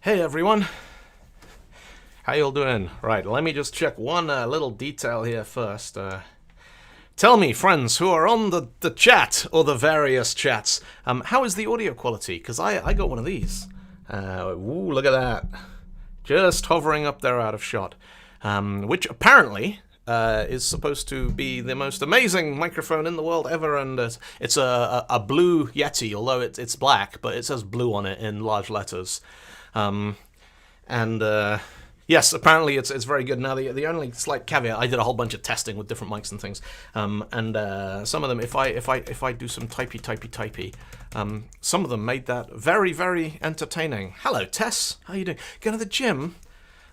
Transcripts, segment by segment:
Hey everyone, how y'all doing? Right, let me just check one little detail here first. Tell me, friends who are on the chat, or the various chats, how is the audio quality? Because I got one of these. Ooh, look at that. Just hovering up there out of shot. Which apparently is supposed to be the most amazing microphone in the world ever, and it's a blue Yeti, although it's black, but it says blue on it in large letters. Yes, apparently it's very good. Now the only slight caveat, I did a whole bunch of testing with different mics and things, some of them, if I do some typey, some of them made that very entertaining. Hello Tess, how you doing? Going to the gym?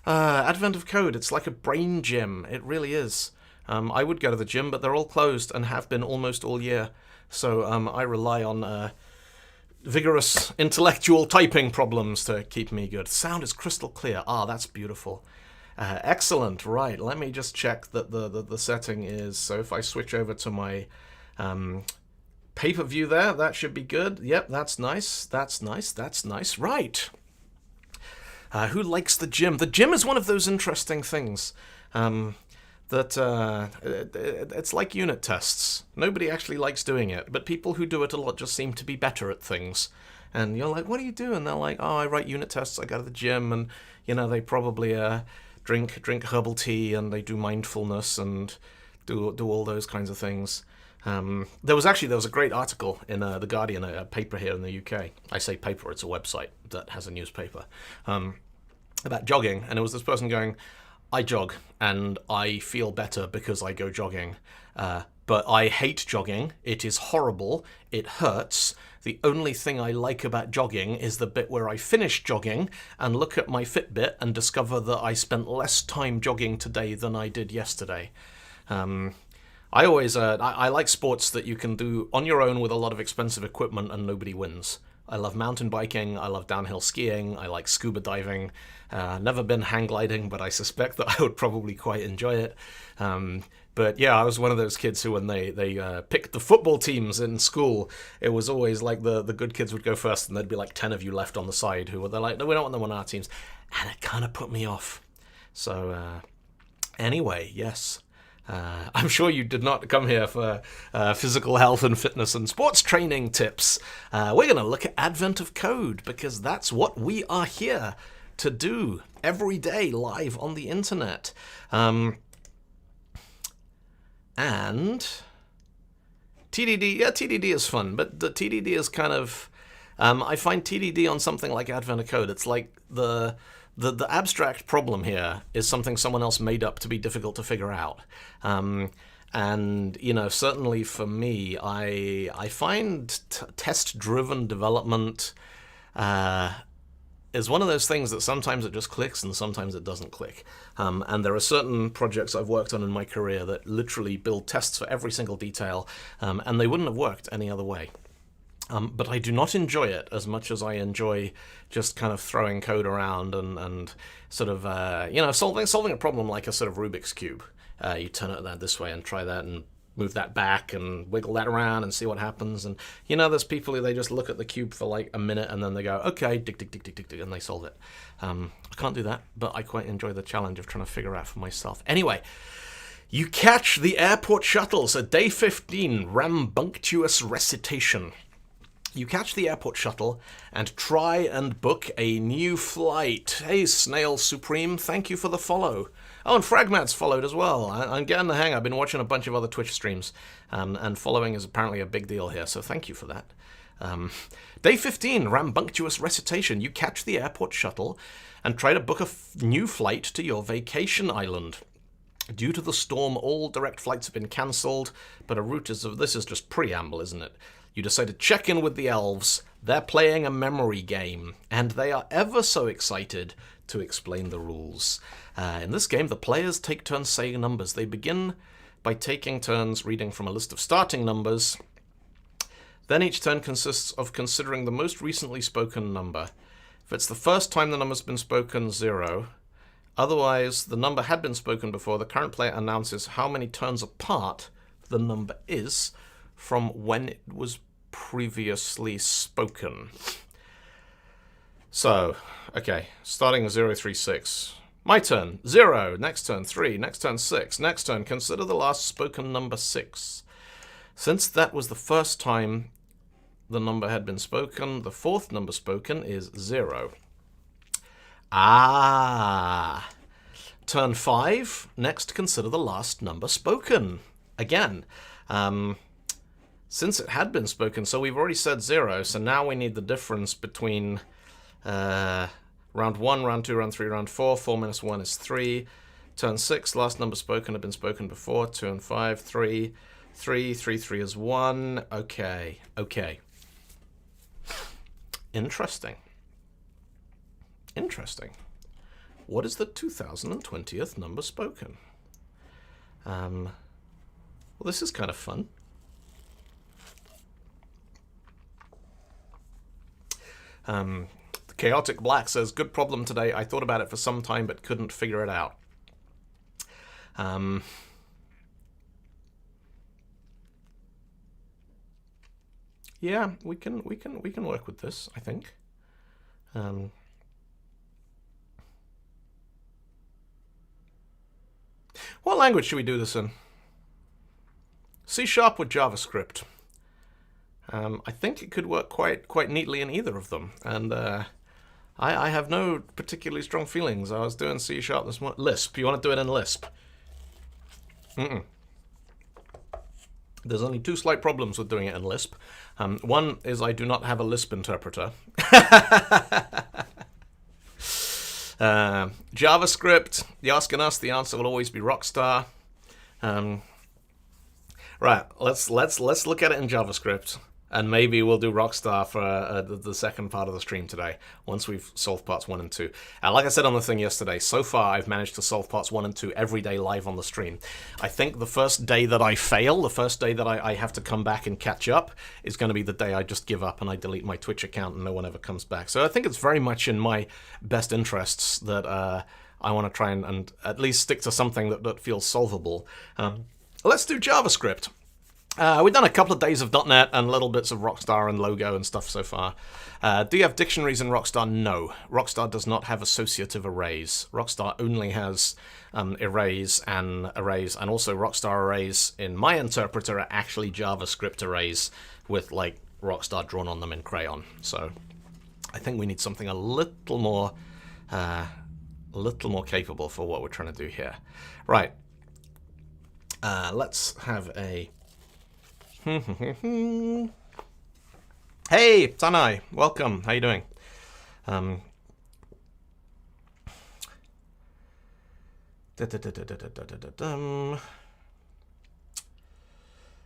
Advent of Code, it's like a brain gym. It really is. I would go to the gym, but they're all closed and have been almost all year. So I rely on vigorous intellectual typing problems to keep me good. Sound is crystal clear. Ah, that's beautiful. Excellent. Right, let me just check that the setting is, so if I switch over to my pay-per-view there, that should be good. Yep, that's nice. That's nice. Right. Who likes the gym? The gym is one of those interesting things that it's like unit tests. Nobody actually likes doing it, but people who do it a lot just seem to be better at things. And you're like, what do you do? And they're like, oh, I write unit tests, I go to the gym, and they probably drink herbal tea, and they do mindfulness and do all those kinds of things. There was a great article in The Guardian, a paper here in the UK. I say paper, it's a website that has a newspaper, about jogging, and it was this person going, I jog, and I feel better because I go jogging. But I hate jogging. It is horrible. It hurts. The only thing I like about jogging is the bit where I finish jogging and look at my Fitbit and discover that I spent less time jogging today than I did yesterday. I like sports that you can do on your own with a lot of expensive equipment and nobody wins. I love mountain biking, I love downhill skiing, I like scuba diving. Never been hang gliding, but I suspect that I would probably quite enjoy it. But yeah, I was one of those kids who, when they picked the football teams in school, it was always like the good kids would go first, and there'd be like 10 of you left on the side who were like, no, we don't want them on our teams. And it kind of put me off. So anyway, yes. I'm sure you did not come here for physical health and fitness and sports training tips. We're going to look at Advent of Code, because that's what we are here to do every day live on the internet. And TDD, yeah, TDD is fun, but the TDD is kind of, I find TDD on something like Advent of Code, it's like the abstract problem here is something someone else made up to be difficult to figure out. And, certainly for me, I find test-driven development is one of those things that sometimes it just clicks and sometimes it doesn't click. And there are certain projects I've worked on in my career that literally build tests for every single detail, and they wouldn't have worked any other way. But I do not enjoy it as much as I enjoy just kind of throwing code around and sort of, solving a problem like a sort of Rubik's Cube. You turn it this way and try that and move that back and wiggle that around and see what happens. And, there's people who they just look at the cube for like a minute and then they go, okay, dig, and they solve it. I can't do that, but I quite enjoy the challenge of trying to figure out for myself. Anyway, you catch the airport shuttles at day 15, rambunctious recitation. You catch the airport shuttle and try and book a new flight. Hey, Snail Supreme, thank you for the follow. Oh, and Fragmat's followed as well. I'm getting the hang. I've been watching a bunch of other Twitch streams, and following is apparently a big deal here, so thank you for that. Day 15, rambunctious recitation. You catch the airport shuttle and try to book a new flight to your vacation island. Due to the storm, all direct flights have been cancelled, but this is just preamble, isn't it? You decide to check in with the elves. They're playing a memory game, and they are ever so excited to explain the rules. In this game, the players take turns saying numbers. They begin by taking turns reading from a list of starting numbers. Then each turn consists of considering the most recently spoken number. If it's the first time the number's been spoken, 0. Otherwise, the number had been spoken before. The current player announces how many turns apart the number is from when it was previously spoken. So, okay, starting 0, 3, 6. My turn, 0. Next turn, 3. Next turn, 6. Next turn, consider the last spoken number 6. Since that was the first time the number had been spoken, the fourth number spoken is 0. Ah. Turn 5. Next, consider the last number spoken. Again, since it had been spoken, so we've already said 0, so now we need the difference between round 1, round 2, round 3, round 4. 4 minus 1 is 3. Turn 6, last number spoken had been spoken before. 2 and 5, 3. 3, 3, 3 is 1. Okay, okay. Interesting. Interesting. What is the 2020th number spoken? Well, this is kind of fun. Chaotic Black says, good problem today. I thought about it for some time but couldn't figure it out. Yeah, we can work with this, I think. What language should we do this in? C# with JavaScript. I think it could work quite neatly in either of them, and I have no particularly strong feelings. I was doing C# this morning. Lisp. You want to do it in Lisp? There's only 2 slight problems with doing it in Lisp. One is I do not have a Lisp interpreter. JavaScript, you're asking us, the answer will always be Rockstar. Right, let's look at it in JavaScript, and maybe we'll do Rockstar for the second part of the stream today, once we've solved parts 1 and 2. Like I said on the thing yesterday, so far I've managed to solve parts 1 and 2 every day live on the stream. I think the first day that I fail, the first day that I have to come back and catch up, is going to be the day I just give up and I delete my Twitch account and no one ever comes back. So I think it's very much in my best interests that I want to try and at least stick to something that feels solvable. Let's do JavaScript. We've done a couple of days of .NET and little bits of Rockstar and Logo and stuff so far. Do you have dictionaries in Rockstar? No. Rockstar does not have associative arrays. Rockstar only has arrays, and also Rockstar arrays in my interpreter are actually JavaScript arrays with like Rockstar drawn on them in crayon. So I think we need something a little more capable for what we're trying to do here. Right. Let's have a... Hey, Tanai, welcome. How you doing?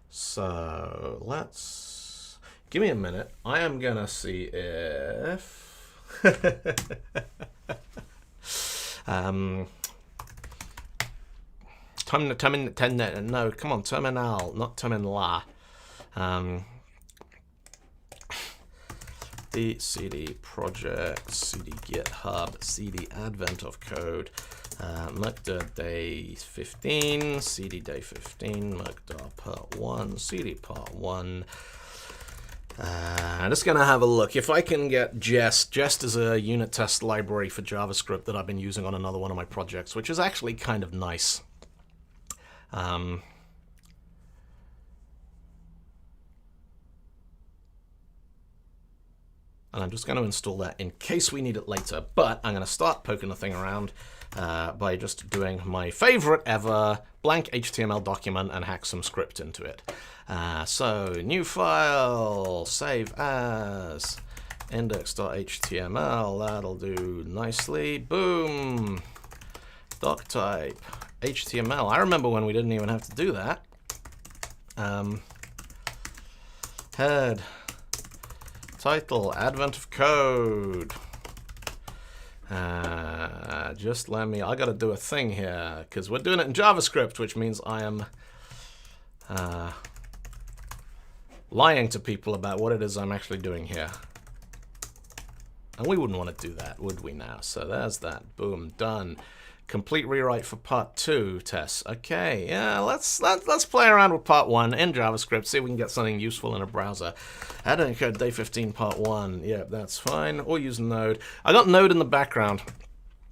So let's give me a minute. I am gonna see if no, come on, terminal, not terminal. The CD project, CD GitHub, CD advent of code, Mukda day 15, CD day 15, Mukda part 1, CD part 1. I'm just going to have a look. If I can get Jest. Jest is a unit test library for JavaScript that I've been using on another one of my projects, which is actually kind of nice. And I'm just going to install that in case we need it later. But I'm going to start poking the thing around by just doing my favorite ever blank HTML document and hack some script into it. So new file, save as, index.html, that'll do nicely. Boom. Doc type, HTML. I remember when we didn't even have to do that. Head. Title, advent of code. Just let me, I gotta do a thing here, because we're doing it in JavaScript, which means I am lying to people about what it is I'm actually doing here. And we wouldn't want to do that, would we now? So there's that, boom, done. Complete rewrite for part 2 tests. Okay, yeah, let's play around with part 1 in JavaScript, see if we can get something useful in a browser. Add and encode day 15 part 1. Yeah, that's fine. Or use Node. I got Node in the background,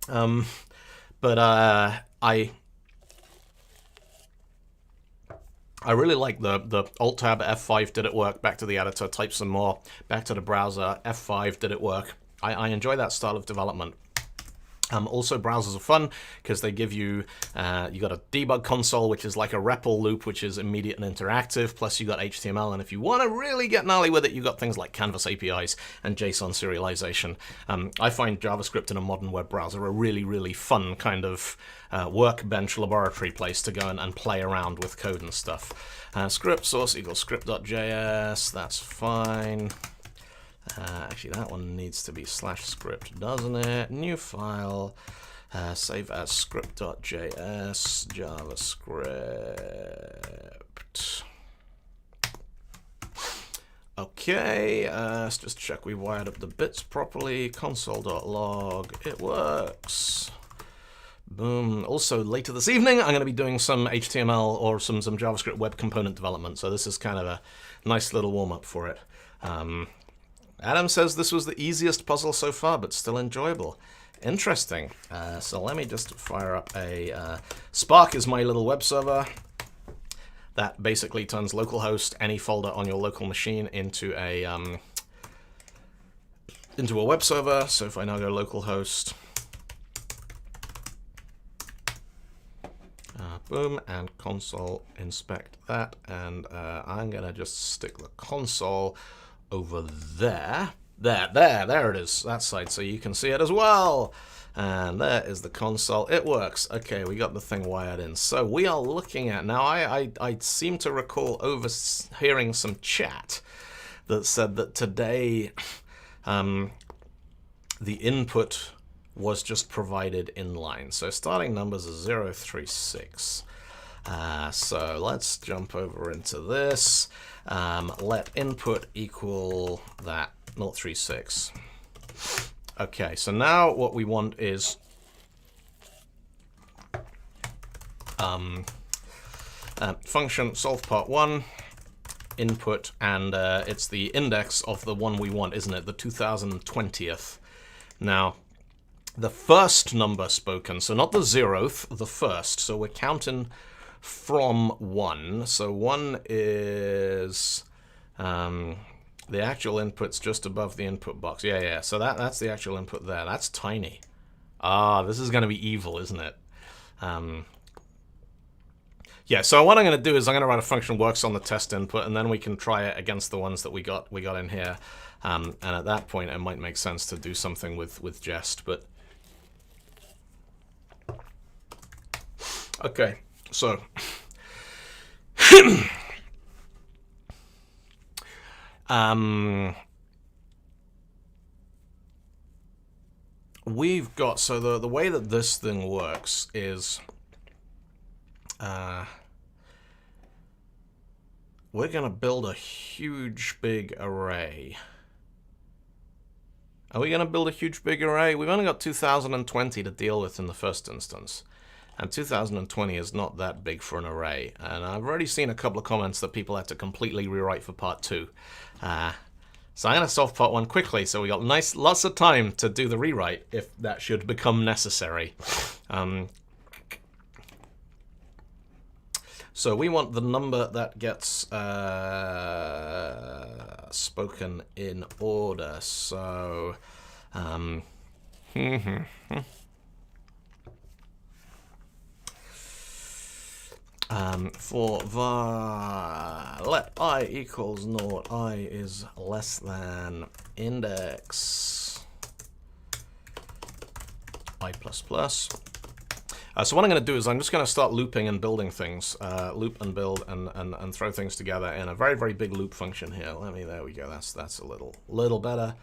but I really like the Alt-Tab, F5 did it work, back to the editor, type some more, back to the browser, F5 did it work. I enjoy that style of development. Also, browsers are fun because they give you, you got a debug console, which is like a REPL loop, which is immediate and interactive, plus you got HTML, and if you want to really get gnarly with it, you got things like Canvas APIs and JSON serialization. I find JavaScript in a modern web browser a really, really fun kind of workbench laboratory place to go and play around with code and stuff. Script source equals script.js, that's fine. Actually, that one needs to be /script, doesn't it? New file, save as script.js, JavaScript. Okay, let's just check we wired up the bits properly. Console.log, it works. Boom. Also, later this evening, I'm going to be doing some HTML or some JavaScript web component development, so this is kind of a nice little warm-up for it. Adam says this was the easiest puzzle so far, but still enjoyable. Interesting. So let me just fire up a... Spark is my little web server. That basically turns localhost, any folder on your local machine, into a web server. So if I now go localhost, boom, and console, inspect that, and I'm going to just stick the console over there. There it is, that side, so you can see it as well. And there is the console. It works. Okay, we got the thing wired in. So we are looking at, now I seem to recall overhearing some chat that said that today the input was just provided inline. So starting numbers are 0, 3, 6. So let's jump over into this. Let input equal that 036. Okay, so now what we want is function solve part 1 input, and it's the index of the one we want, isn't it? The 2020th. Now, the first number spoken, so not the 0th, the first. So we're counting from 1. So 1 is the actual input's just above the input box. Yeah. So that's the actual input there. That's tiny. This is going to be evil, isn't it? Yeah, so what I'm going to do is I'm going to write a function works on the test input, and then we can try it against the ones that we got in here. And at that point, it might make sense to do something with jest. But okay, so we've got, so the way that this thing works is we're going to build a huge big array. Are we going to build a huge big array? We've only got 2020 to deal with in the first instance. And 2020 is not that big for an array. And I've already seen a couple of comments that people had to completely rewrite for part 2. So I'm going to solve part 1 quickly, so we got lots of time to do the rewrite if that should become necessary. So we want the number that gets spoken in order. So for var let I equals 0, I is less than index I++. So what I'm going to do is I'm just going to start looping and building things, loop and build and throw things together in a very, very big loop function here. There we go. That's a little better.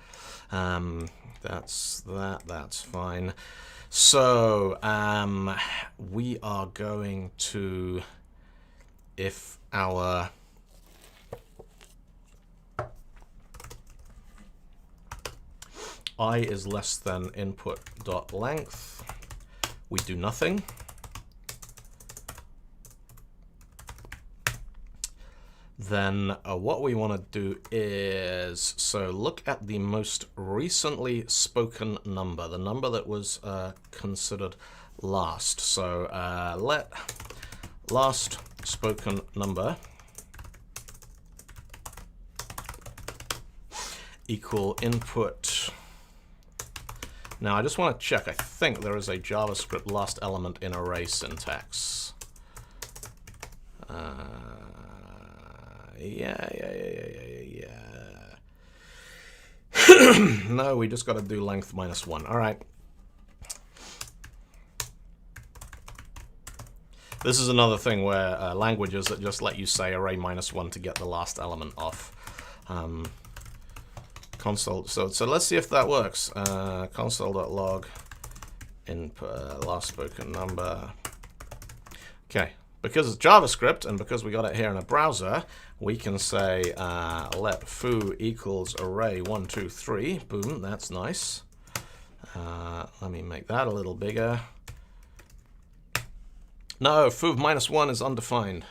That's fine. So we are going to, if our I is less than input dot length, we do nothing. Then what we want to do is, so look at the most recently spoken number, the number that was considered last. So let last spoken number equal input. Now I just want to check, I think there is a JavaScript last element in array syntax. Yeah. No, we just got to do length minus 1. All right. This is another thing where languages that just let you say array minus 1 to get the last element off. Console. So let's see if that works. Console.log input last spoken number. Okay. Because it's JavaScript and because we got it here in a browser, we can say let foo equals array 1, 2, 3. Boom, that's nice. Let me make that a little bigger. No, foo minus 1 is undefined.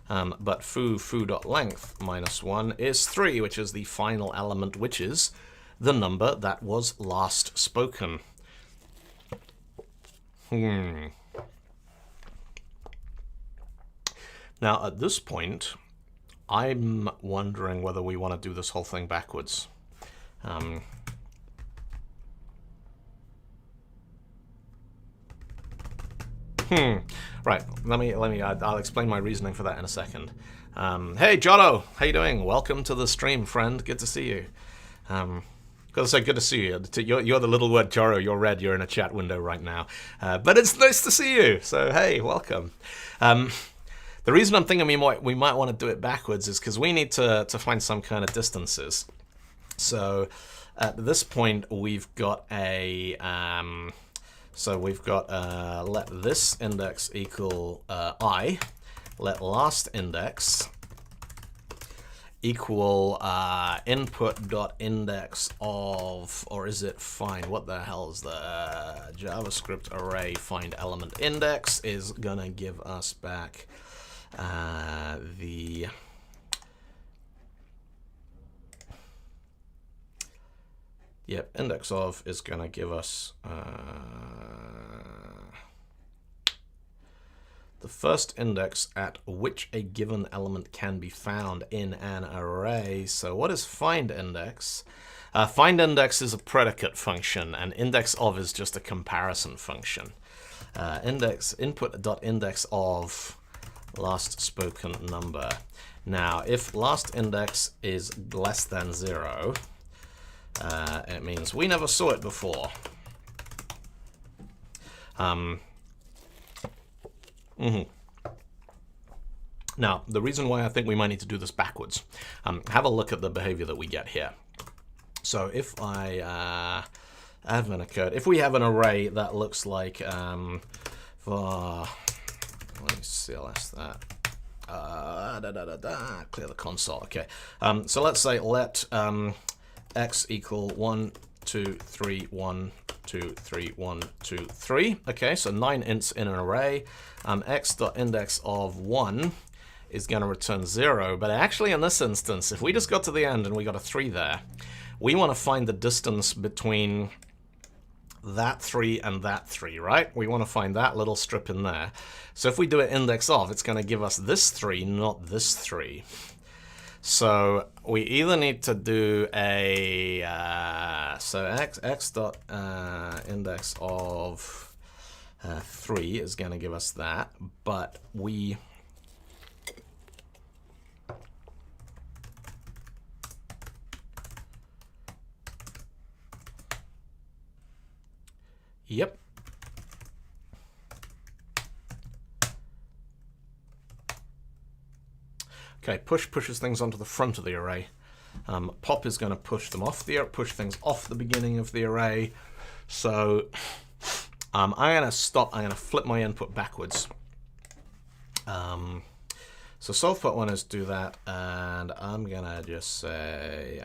But foo.length minus 1 is 3, which is the final element, which is the number that was last spoken. Now, at this point, I'm wondering whether we want to do this whole thing backwards. Right, I'll explain my reasoning for that in a second. Hey, Giotto, how you doing? Welcome to the stream, friend. Good to see you. Gotta say, good to see you. You're the little word Giotto. You're red. You're in a chat window right now. But it's nice to see you. So, hey, welcome. The reason I'm thinking we might want to do it backwards is because we need to find some kind of distances. So at this point, we've got a let this index equal I, let last index equal input.index of, or is it find? What the hell is the JavaScript array find element index is gonna give us back the index of is going to give us the first index at which a given element can be found in an array. So what is find index? Find index is a predicate function, and index of is just a comparison function. Input.index of last spoken number. Now, if last index is less than 0, it means we never saw it before. Now, the reason why I think we might need to do this backwards, have a look at the behavior that we get here. So if I admin a code, if we have an array that looks like let me CLS that. Clear the console. Okay. So let's say let x equal 1, 2, 3, 1, 2, 3, 1, 2, 3. Okay, so 9 ints in an array. X.index of 1 is going to return 0. But actually, in this instance, if we just got to the end and we got a 3 there, we want to find the distance between that 3 and that 3, right? We want to find that little strip in there. So if we do an index of, it's going to give us this 3, not this 3. So we either need to do a so x dot index of 3 is going to give us that, but we Yep. Okay, push pushes things onto the front of the array. Pop is going to push them off push things off the beginning of the array. So I'm going to flip my input backwards. So solve put one is do that, and I'm going to just say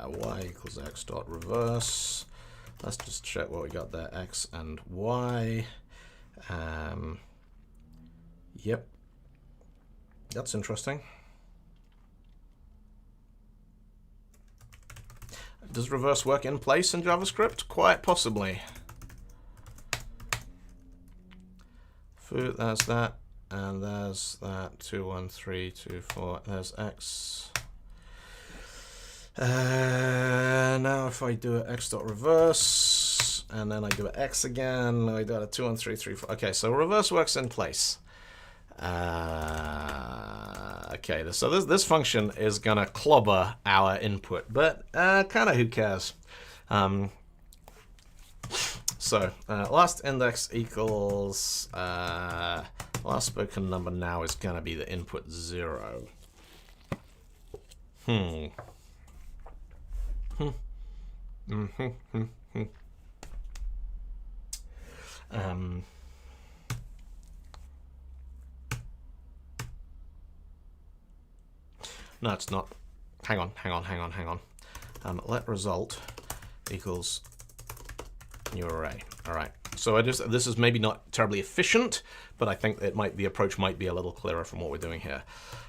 y equals x dot reverse Let's just check what we got there, X and Y. Yep, that's interesting. Does reverse work in place in JavaScript? Quite possibly. There's that, and there's that, 2, 1, 3, 2, 4, there's X. Now if I do an x.reverse, and then I do an X again, I do a 2, 1, 3, 3, 4. Okay, so reverse works in place. Okay, so this function is gonna clobber our input, but kind of who cares? So last index equals last spoken number now is gonna be the input 0. No, it's not. Hang on. Let result equals new array. All right. So this is maybe not terribly efficient, but I think the approach might be a little clearer from what we're doing here.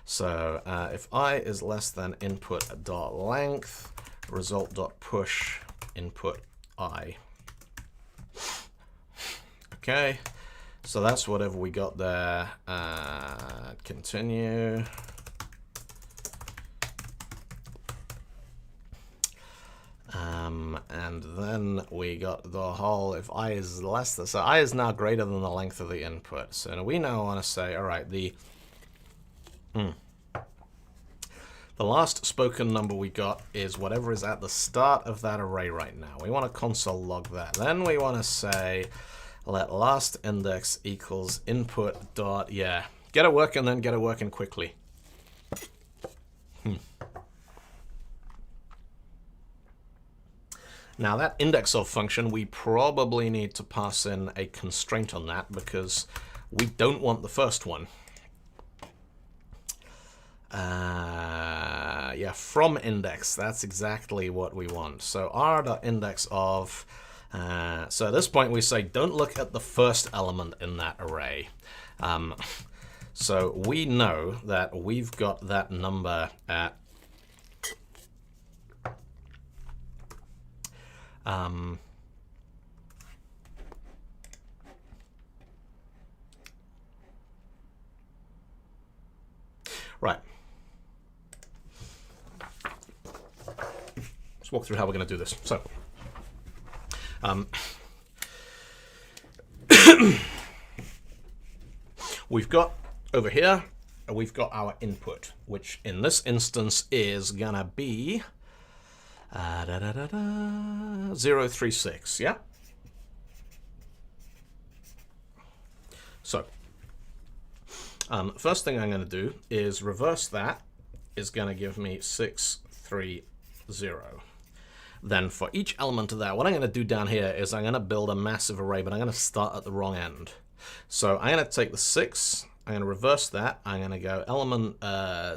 So if I is less than input dot length, result dot push input I. Okay. So that's whatever we got there. Continue. And then we got the whole, if I is less than, so I is now greater than the length of the input. So we now want to say, all right, the last spoken number we got is whatever is at the start of that array right now. We want to console log that. Then we want to say, let last index equals input dot, yeah, get it working, then get it working quickly. Now that index of function, we probably need to pass in a constraint on that because we don't want the first one. Yeah, from index, that's exactly what we want. So r.index of, so at this point we say don't look at the first element in that array. So we know that we've got that number at right. Let's walk through how we're going to do this. So, we've got over here, we've got our input, which in this instance is going to be 036, yeah? So, first thing I'm going to do is reverse that is going to give me 630. Then for each element of that, what I'm going to do down here is I'm going to build a massive array, but I'm going to start at the wrong end. So I'm going to take the 6, I'm going to reverse that, I'm going to go element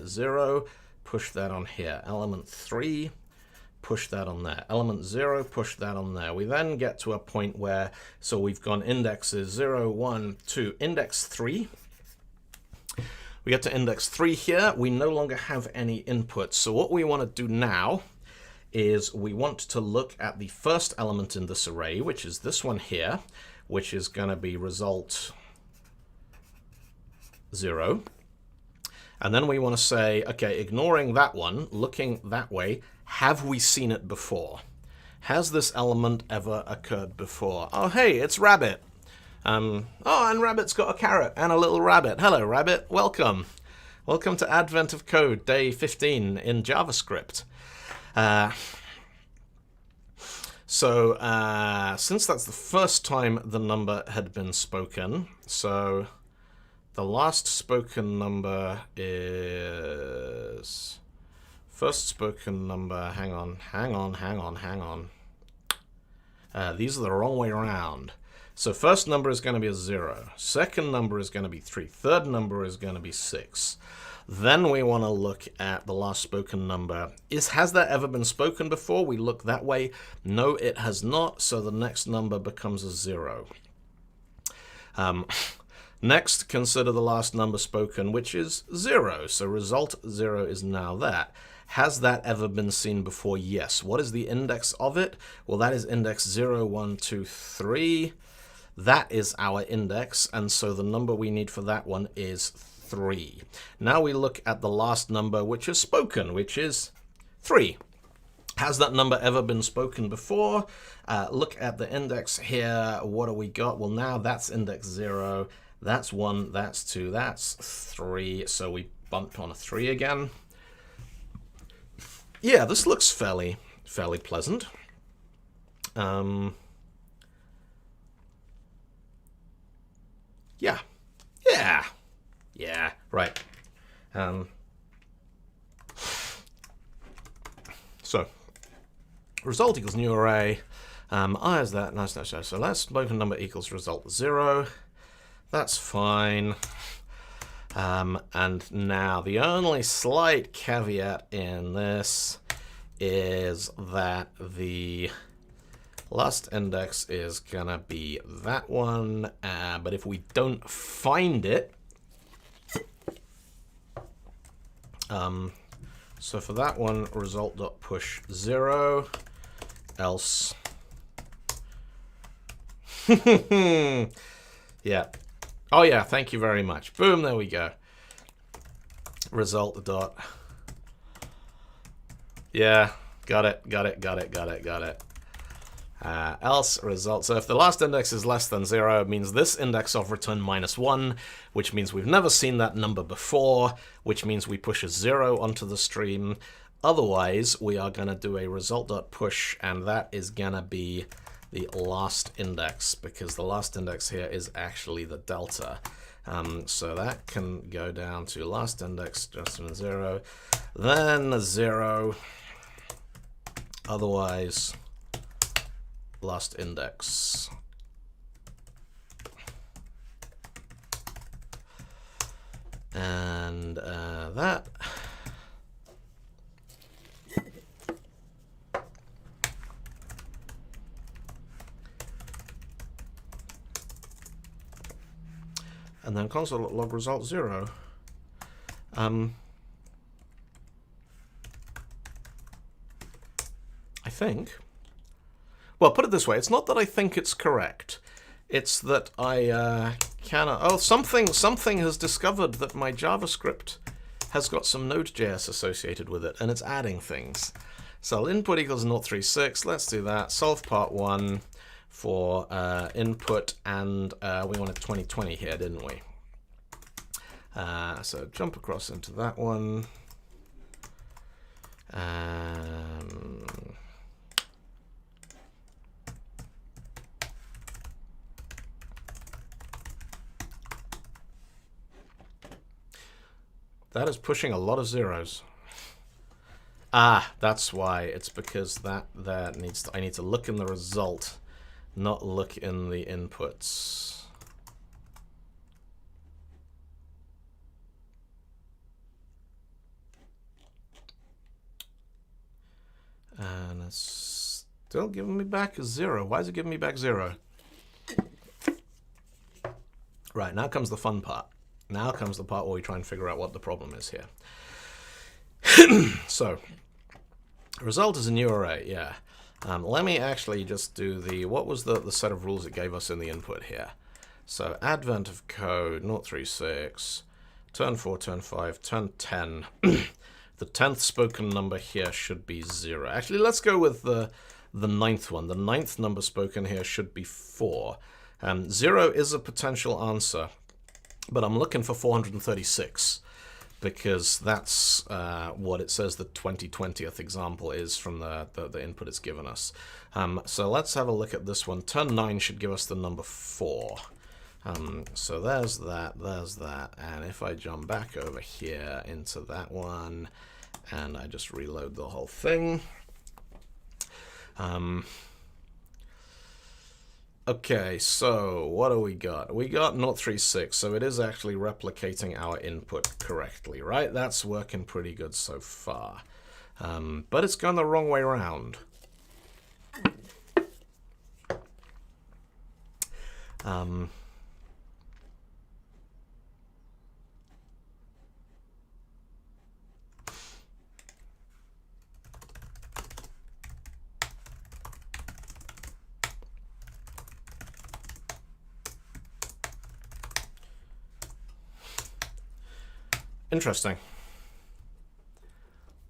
0, push that on here, element 3, push that on there, element 0, push that on there. We then get to a point where, so we've gone indexes 0, 1, 2, index 3. We get to index 3 here, we no longer have any inputs. So what we want to do now is we want to look at the first element in this array, which is this one here, which is going to be result 0. And then we want to say, okay, ignoring that one, looking that way, have we seen it before? Has this element ever occurred before? Oh, hey, it's Rabbit. Oh, and Rabbit's got a carrot and a little rabbit. Hello, Rabbit. Welcome. Welcome to Advent of Code, day 15 in JavaScript. Since that's the first time the number had been spoken, so the last spoken number is first spoken number. Hang on. These are the wrong way around. So first number is going to be a 0. Second number is going to be 3. Third number is going to be 6. Then we want to look at the last spoken number. Has that ever been spoken before? We look that way. No, it has not, so the next number becomes a 0. Next, consider the last number spoken, which is 0. So result 0 is now that. Has that ever been seen before? Yes. What is the index of it? Well, that is index 0, 1, 2, 3. That is our index, and so the number we need for that one is 3. Now we look at the last number which is spoken, which is 3. Has that number ever been spoken before? Look at the index here. What do we got? Well, now that's index 0. That's 1, that's 2, that's 3. So we bumped on a 3 again. Yeah, this looks fairly pleasant. Yeah, right. So, result equals new array. Is that nice? So last spoken number equals result 0. That's fine. And now the only slight caveat in this is that the last index is gonna be that one, but if we don't find it, so for that one, result.push 0, else. Yeah. Oh yeah, thank you very much. Boom, there we go. Result dot. Yeah, got it. Else result. So if the last index is less than 0, it means this index of return -1, which means we've never seen that number before, which means we push a 0 onto the stream. Otherwise, we are going to do a result.push, and that is going to be the last index, because the last index here is actually the delta. So that can go down to last index just in 0, then 0, otherwise last index. And that. And then console.log result 0. I think. Well, put it this way, it's not that I think it's correct. It's that I cannot... Oh, something has discovered that my JavaScript has got some Node.js associated with it, and it's adding things. So input equals 036. Let's do that. Solve part 1 for input, and we wanted 2020 here, didn't we? So jump across into that one. That is pushing a lot of zeros. Ah, that's why. It's because that needs to, I need to look in the result, not look in the inputs. And it's still giving me back a 0. Why is it giving me back 0? Right, now comes the fun part. Now comes the part where we try and figure out what the problem is here. So, result is a new array, yeah. Let me actually just do the, what was the set of rules it gave us in the input here? So, advent of code, 036, turn 4, turn 5, turn 10. The 10th spoken number here should be 0. Actually, let's go with the 9th one. The 9th number spoken here should be 4. 0 is a potential answer, but I'm looking for 436 because that's what it says the 2020th example is from the input it's given us. So let's have a look at this one. Turn 9 should give us the number 4. So there's that, and if I jump back over here into that one, and I just reload the whole thing. Okay, so what do we got? We got 036, so it is actually replicating our input correctly, right? That's working pretty good so far. But it's gone the wrong way around. Interesting.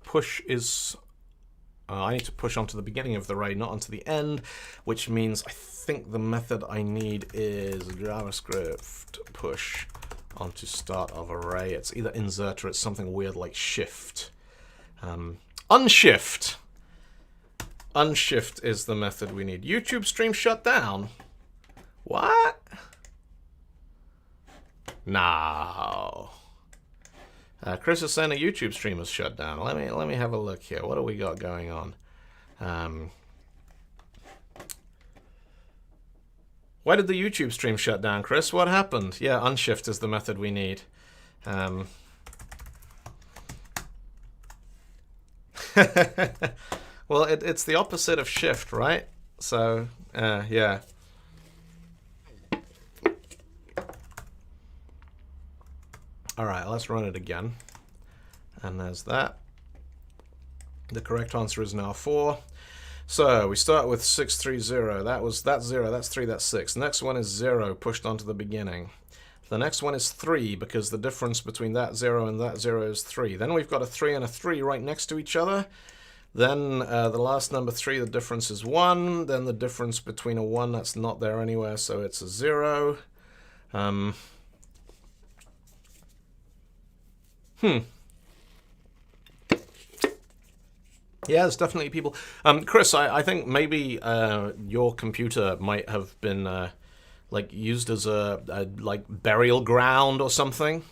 Push is... I need to push onto the beginning of the array, not onto the end, which means I think the method I need is JavaScript push onto start of array. It's either insert or it's something weird like shift. Unshift. Unshift is the method we need. YouTube stream shut down. What? No. Chris is saying a YouTube stream is shut down. Let me have a look here. What do we got going on? Why did the YouTube stream shut down, Chris? What happened? Yeah, unshift is the method we need. Well, it's the opposite of shift, right? So, yeah. All right, let's run it again. And there's that. The correct answer is now 4. So we start with 630. That's 0, that's 3, that's 6. The next one is 0 pushed onto the beginning. The next one is 3 because the difference between that 0 and that 0 is 3. Then we've got a 3 and a 3 right next to each other. Then the last number 3, the difference is 1. Then the difference between a 1, that's not there anywhere, so it's a 0. Yeah, there's definitely people. Chris, I think maybe your computer might have been like used as a like burial ground or something.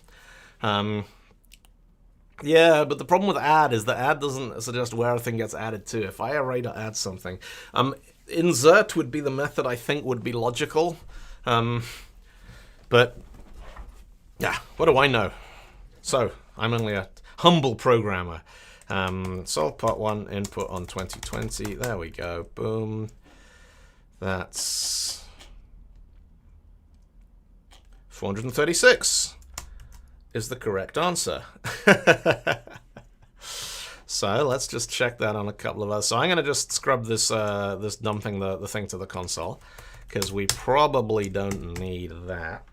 Yeah, but the problem with add is the add doesn't suggest where a thing gets added to. If I array to add something, insert would be the method I think would be logical. But yeah, what do I know? So I'm only a humble programmer. Solve part 1, input on 2020. There we go. Boom. That's 436 is the correct answer. So let's just check that on a couple of others. So I'm going to just scrub this this dumping the thing to the console because we probably don't need that.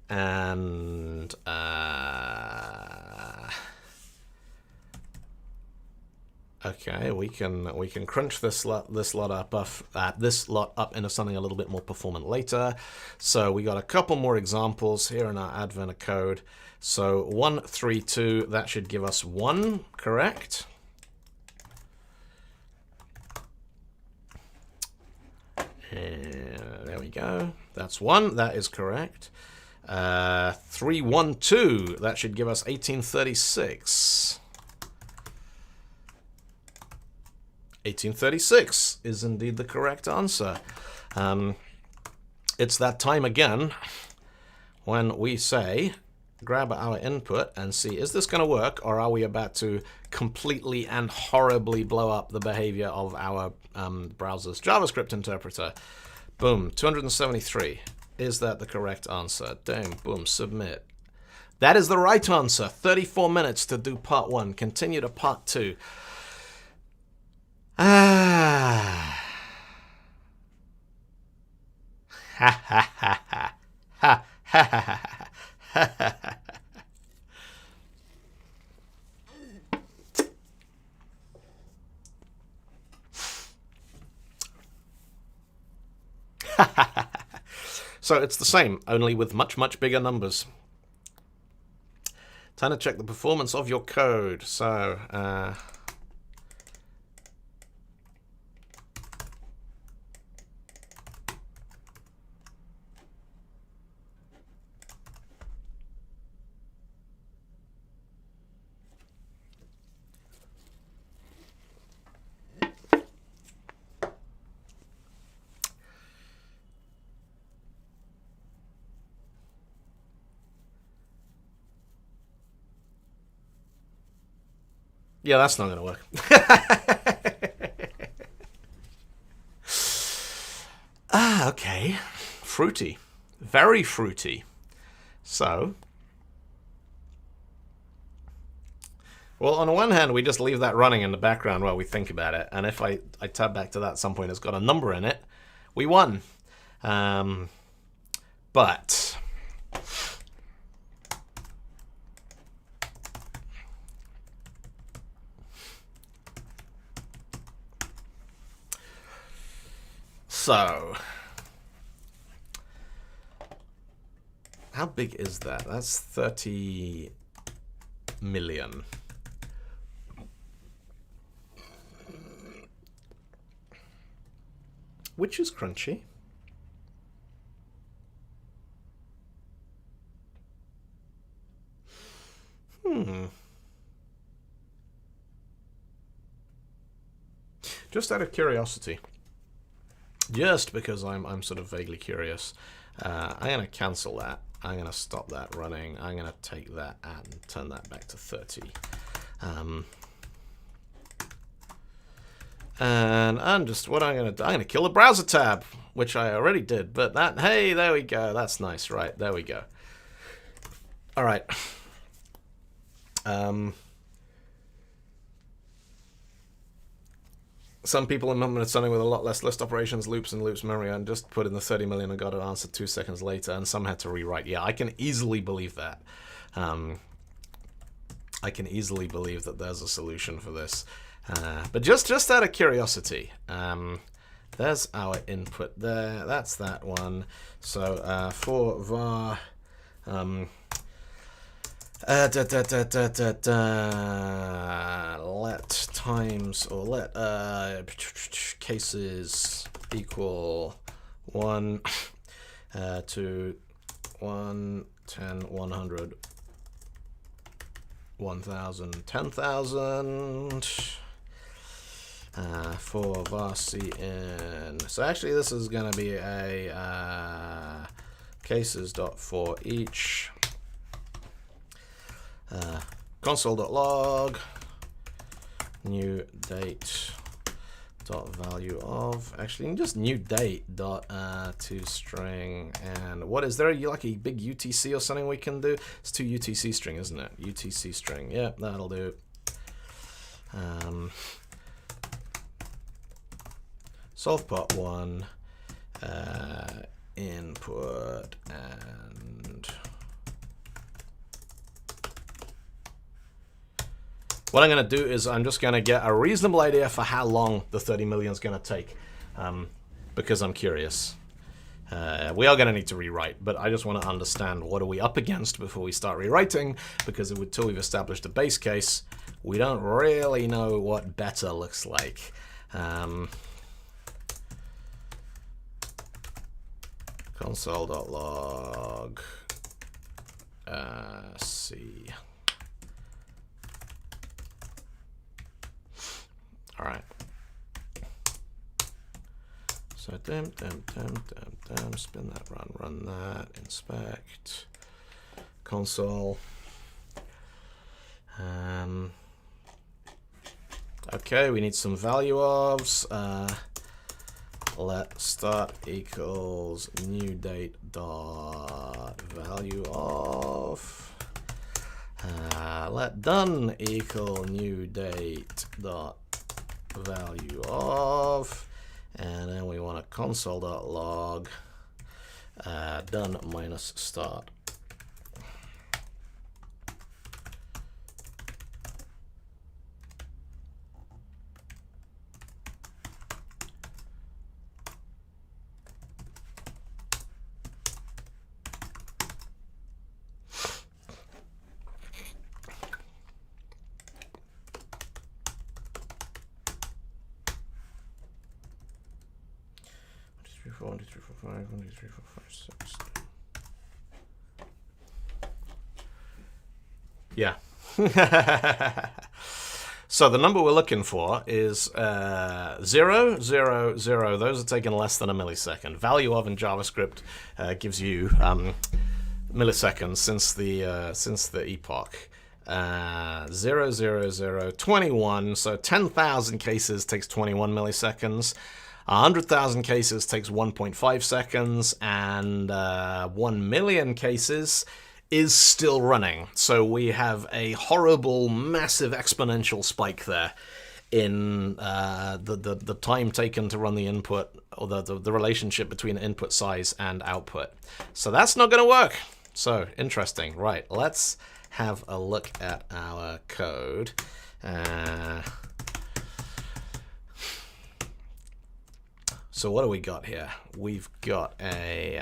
And okay, we can crunch this lot up into something a little bit more performant later. So we got a couple more examples here in our advent of code. So 132, that should give us 1, correct? There we go. That's 1. That is correct. 312, that should give us 1836. 1836 is indeed the correct answer. It's that time again when we say, grab our input and see, is this going to work, or are we about to completely and horribly blow up the behavior of our browser's JavaScript interpreter? Boom, 273. Is that the correct answer? Damn, boom, submit. That is the right answer. 34 minutes to do part 1. Continue to part 2. Ah. Ha ha ha ha. Ha ha ha ha ha. So it's the same, only with much, much bigger numbers. Time to check the performance of your code. So, Yeah, that's not going to work. Okay. Fruity. Very fruity. So, well, on the one hand, we just leave that running in the background while we think about it. And if I tab back to that at some point, it's got a number in it. We won. But so, how big is that? That's 30 million. Which is crunchy. Just out of curiosity, just because I'm sort of vaguely curious, I'm going to cancel that. I'm going to stop that running. I'm going to take that and turn that back to 30. And I'm just, what I'm going to do, I'm going to kill the browser tab, which I already did. But that, hey, there we go. That's nice, right? There we go. All right. Some people implemented something with a lot less list operations, loops and loops memory, and just put in the 30 million and got an answer 2 seconds later, and some had to rewrite. Yeah, I can easily believe that. I can easily believe that there's a solution for this. But just out of curiosity, there's our input there. That's that one. So for var let times, or let cases equal 1 to 1, 10, 100, 1,000, 10,000 for var cin. So actually this is going to be a cases.for each console.log new date dot value of, actually just new date dot to string, and what is there like a big UTC or something we can do? It's to UTC string, isn't it? UTC string, yeah, that'll do. Solve part 1 input, and what I'm going to do is I'm just going to get a reasonable idea for how long the 30 million is going to take, because I'm curious. We are going to need to rewrite, but I just want to understand what are we up against before we start rewriting, because until we've established a base case, we don't really know what better looks like. Console.log C. All right. So spin that, run that, inspect, console. Okay, we need some value ofs. Let start equals new date dot value of. Let done equal new date dot value of, and then we want a console.log done minus start. One, two, three, four, five, 1, 2, 3, 4, 5, 6. Yeah. So the number we're looking for is 0, 0, 0. Those are taking less than a millisecond. Value of in JavaScript gives you milliseconds since the epoch. 0, 0, 0, 21. So 10,000 cases takes 21 milliseconds. 100,000 cases takes 1.5 seconds, and 1 million cases is still running. So we have a horrible, massive exponential spike there in the time taken to run the input, or the relationship between input size and output. So that's not going to work. So interesting. Right, let's have a look at our code. So what do we got here? We've got a...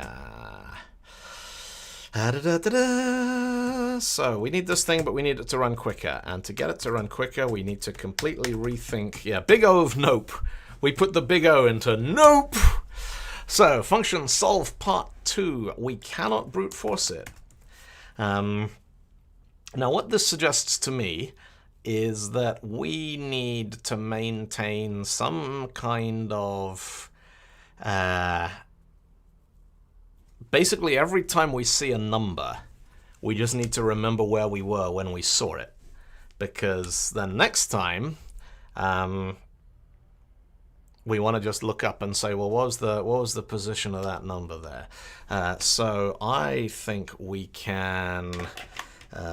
So we need this thing, but we need it to run quicker. And to get it to run quicker, we need to completely rethink... Yeah, big O of nope. We put the big O into nope. So function solve part 2. We cannot brute force it. Now what this suggests to me is that we need to maintain some kind of... basically, every time we see a number, we just need to remember where we were when we saw it. Because then next time, we want to just look up and say, well, what was the position of that number there? So I think we can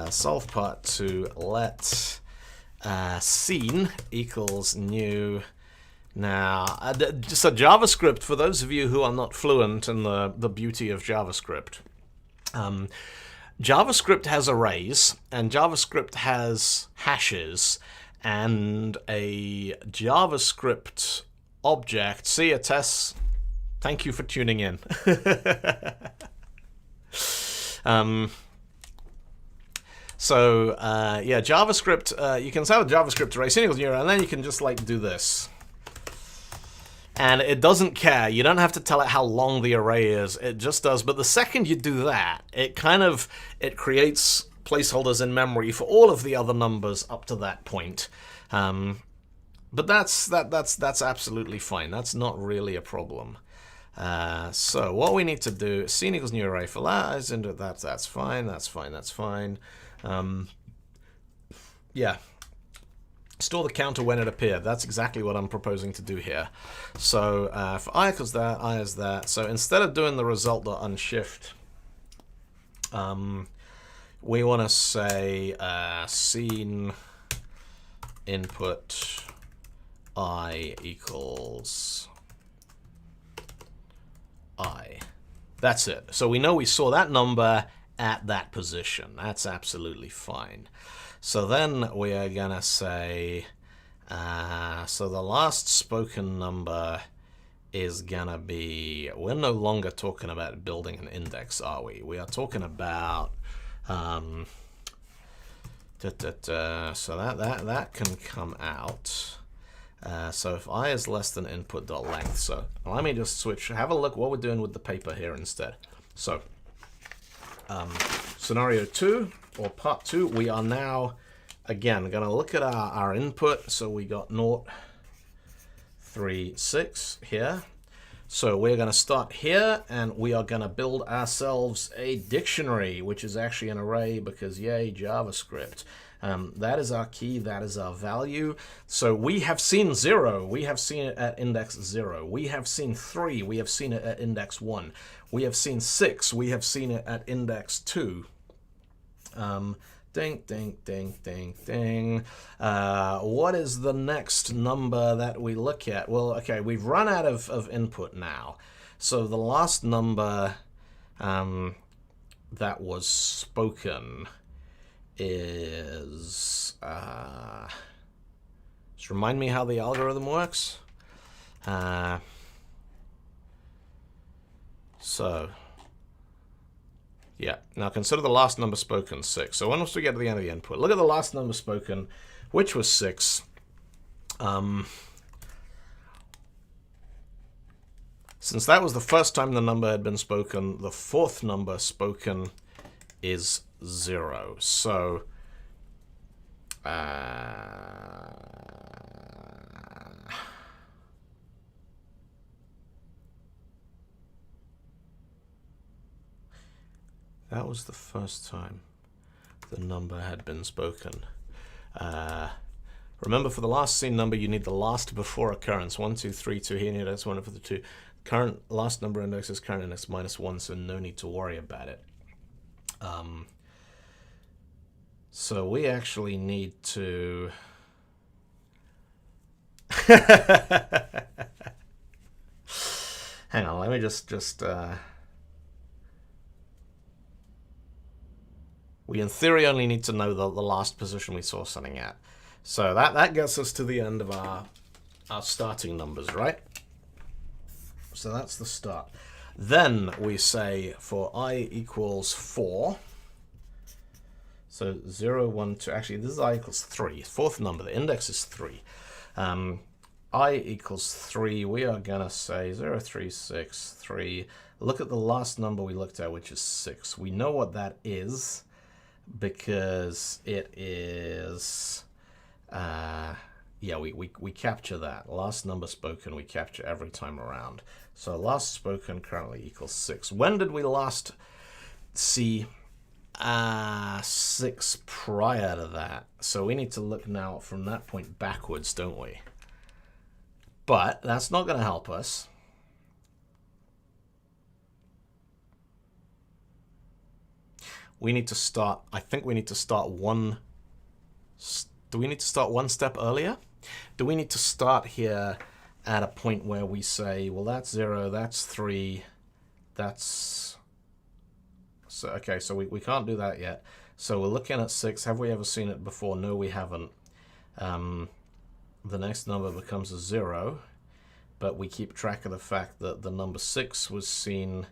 solve part 2, let scene equals new. Now, so JavaScript, for those of you who are not fluent in the beauty of JavaScript, JavaScript has arrays, and JavaScript has hashes, and a JavaScript object. See ya, Tess. Thank you for tuning in. Yeah, JavaScript, you can set a JavaScript array equals new, and then you can just like do this. And it doesn't care. You don't have to tell it how long the array is. It just does. But the second you do that, it creates placeholders in memory for all of the other numbers up to that point. But that's absolutely fine. That's not really a problem. So what we need to do, scene equals new array for that is into that. That's fine. That's fine. That's fine. Yeah. Store the counter when it appeared. That's exactly what I'm proposing to do here. So for I equals that, I is that. So instead of doing the result.unshift, we want to say scene input I equals I. That's it. So we know we saw that number at that position. That's absolutely fine. So then we are going to say, so the last spoken number is going to be, we're no longer talking about building an index, are we? We are talking about, so that can come out. So if I is less than input.length, so let me just switch, have a look what we're doing with the paper here instead. So scenario 2, or part 2, we are now, again, going to look at our input. So we got 0, 3, 6 here. So we're going to start here, and we are going to build ourselves a dictionary, which is actually an array because, yay, JavaScript. That is our key. That is our value. So we have seen 0. We have seen it at index 0. We have seen 3. We have seen it at index 1. We have seen 6. We have seen it at index 2. Ding, ding, ding, ding, ding. What is the next number that we look at? Well, okay, we've run out of input now. So the last number that was spoken is... just remind me how the algorithm works. Yeah, now consider the last number spoken, 6. So once we get to the end of the input, look at the last number spoken, which was 6. Since that was the first time the number had been spoken, the fourth number spoken is 0. So that was the first time. the number had been spoken. Remember, for the last scene number, you need the last before occurrence. 1, 2, 3, 2. Here, index 1 for the 2. Current last number index is current index -1, so no need to worry about it. So we actually need to... Hang on, let me just we in theory only need to know the last position we saw something at. So that gets us to the end of our starting numbers, right? So that's the start. Then we say for I equals 4. So 0, 1, 2. Actually, this is I equals 3. Fourth number. The index is 3. I equals 3. We are going to say 0, 3, 6, 3. Look at the last number we looked at, which is 6. We know what that is because it is... yeah, we capture that. Last number spoken, we capture every time around. So last spoken currently equals 6. When did we last see 6 prior to that? So we need to look now from that point backwards, don't we? But that's not going to help us. We need to start, I think we need to start one... Do we need to start one step earlier? Do we need to start here at a point where we say, well, that's 0, that's 3, that's... So, okay, so we can't do that yet. So we're looking at 6. Have we ever seen it before? No, we haven't. The next number becomes a 0, but we keep track of the fact that the number 6 was seen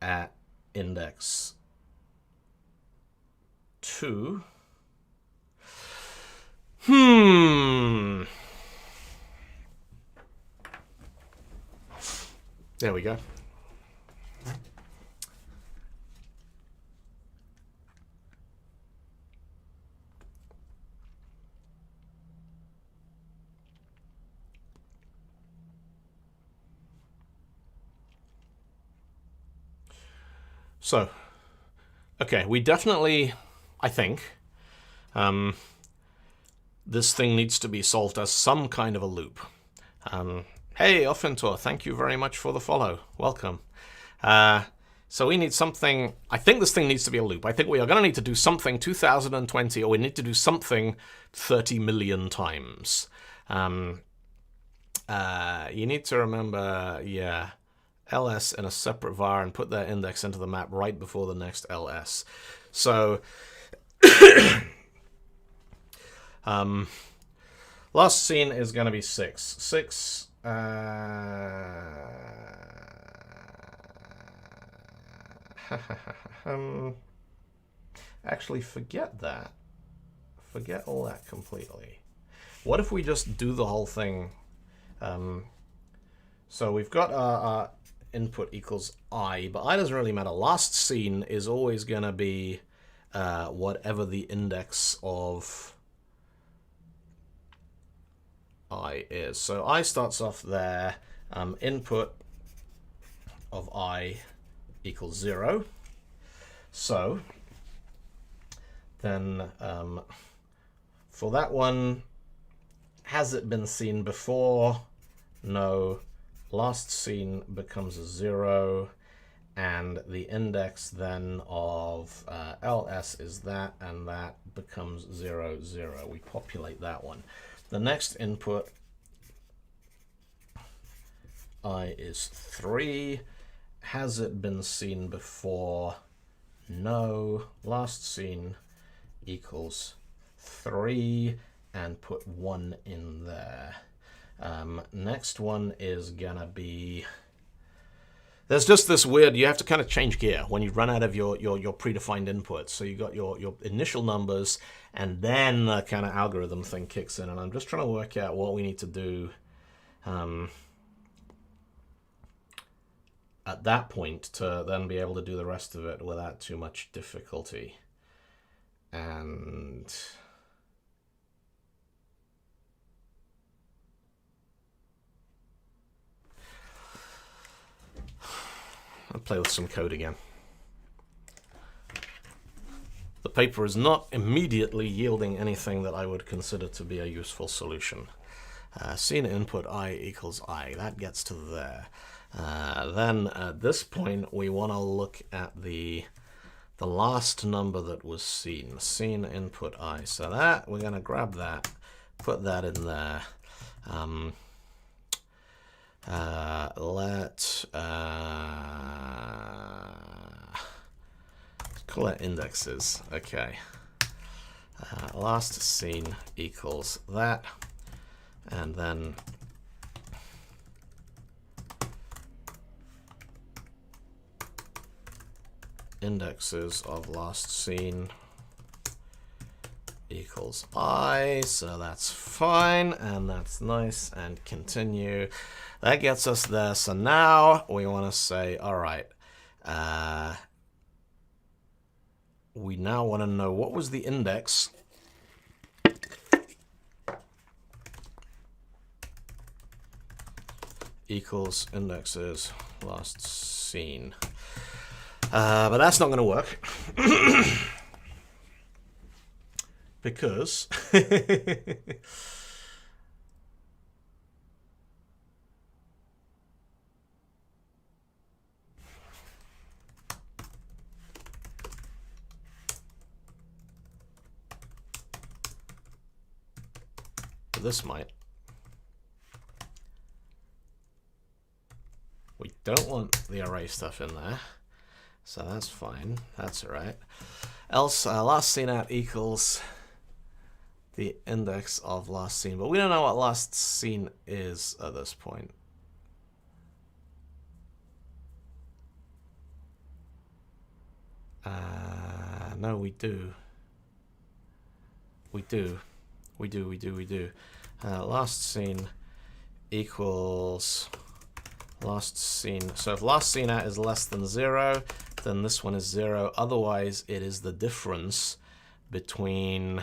at index 2. There we go. So, okay, we definitely, I think, this thing needs to be solved as some kind of a loop. Hey, Offintor, thank you very much for the follow. Welcome. So we need something, I think this thing needs to be a loop. I think we are going to need to do something 2020, or we need to do something 30 million times. You need to remember, yeah, ls in a separate var and put that index into the map right before the next ls. So, last scene is going to be 6. 6, actually, forget that. Forget all that completely. What if we just do the whole thing? So we've got our input equals I, but I doesn't really matter. Last scene is always going to be whatever the index of I is. So I starts off there. Input of I equals 0. So then for that one, has it been seen before? No. Last scene becomes a 0, and the index then of ls is that, and that becomes 0, 0. We populate that one. The next input I is 3. Has it been seen before? No. Last scene equals 3, and put 1 in there. Next one is gonna be, there's just this weird, you have to kind of change gear when you run out of your predefined inputs. So you got your initial numbers, and then the kind of algorithm thing kicks in, and I'm just trying to work out what we need to do at that point to then be able to do the rest of it without too much difficulty. And I'll play with some code again. The paper is not immediately yielding anything that I would consider to be a useful solution. Scene input I equals I. That gets to there. Then at this point, we want to look at the last number that was seen. Scene input I. So that, we're going to grab that, put that in there. Let's call it indexes. Okay. Last scene equals that. And then indexes of last scene equals I, so that's fine, and that's nice, and continue. That gets us there. So now we want to say, all right, we now want to know what was the index equals indexes last scene. But that's not going to work because this might. We don't want the array stuff in there, so that's fine. That's all right. Else, last scene at equals the index of last scene, but we don't know what last scene is at this point. No, we do. We do. Last scene equals last scene. So if last scene at is less than 0, then this one is 0. Otherwise, it is the difference between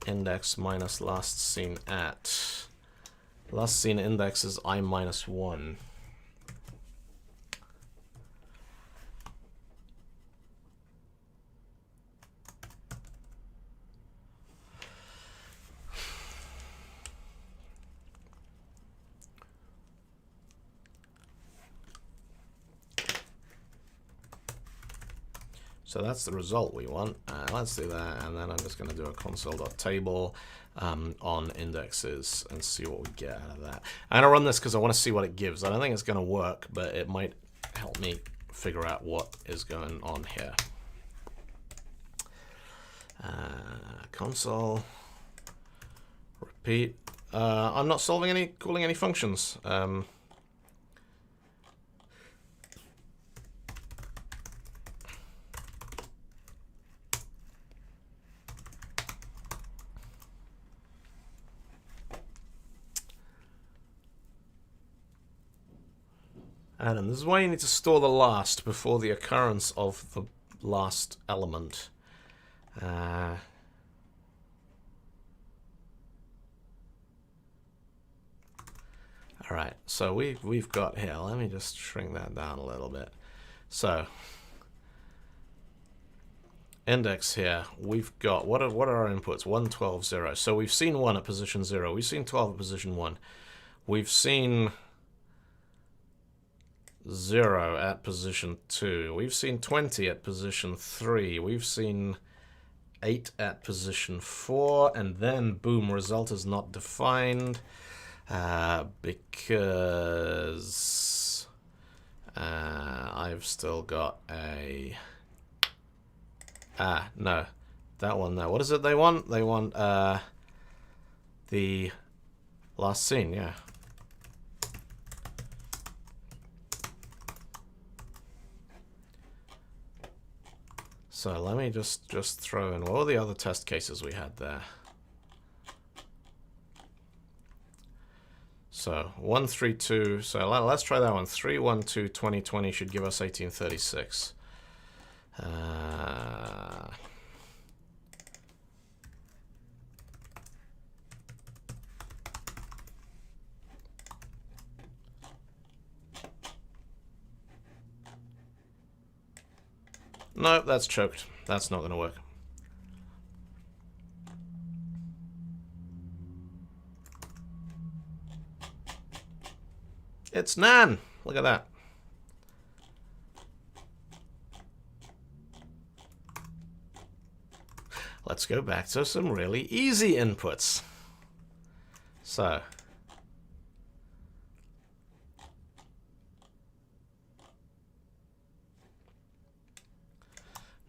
index minus last scene at. Last scene index is I minus 1. So that's the result we want. Let's do that, and then I'm just going to do a console.table on indexes and see what we get out of that. I'm going to run this because I want to see what it gives. I don't think it's going to work, but it might help me figure out what is going on here. Console, repeat. I'm not calling any functions. And this is why you need to store the last before the occurrence of the last element. All right, so we've got here. Let me just shrink that down a little bit. So index here, we've got what are our inputs? 1, 12, 0. So we've seen 1 at position 0. We've seen 12 at position 1. We've seen 0 at position 2. We've seen 20 at position 3. We've seen 8 at position 4. And then, boom, result is not defined because I've still got a... no. That one there. What is it they want? They want the last scene, yeah. So let me just throw in what were the other test cases we had there. So 1, 3, 2. So let's try that one. 3, 1, 2, 20, 20 should give us 1836. No, that's choked. That's not going to work. It's nan. Look at that. Let's go back to some really easy inputs. So,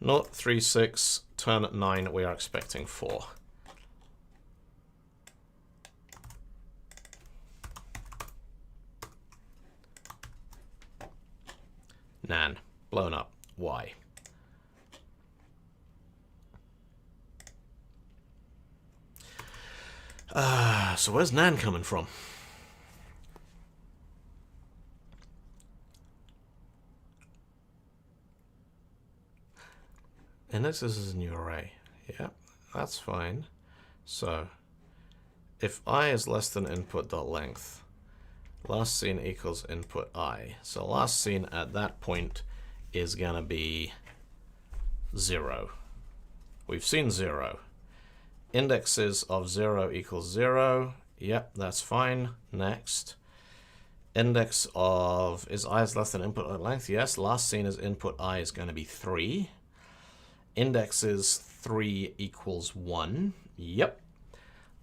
0.36, turn 9, we are expecting 4. Nan, blown up. Why? So where's nan coming from? Indexes is a new array. Yeah, that's fine. So if I is less than input.length, last seen equals input I. So last seen at that point is gonna be 0. We've seen 0. Indexes of 0 equals 0. Yep, that's fine. Next. Index of, is I is less than input.length? Yes, last seen as input I is going to be 3. Indexes 3 equals 1. Yep.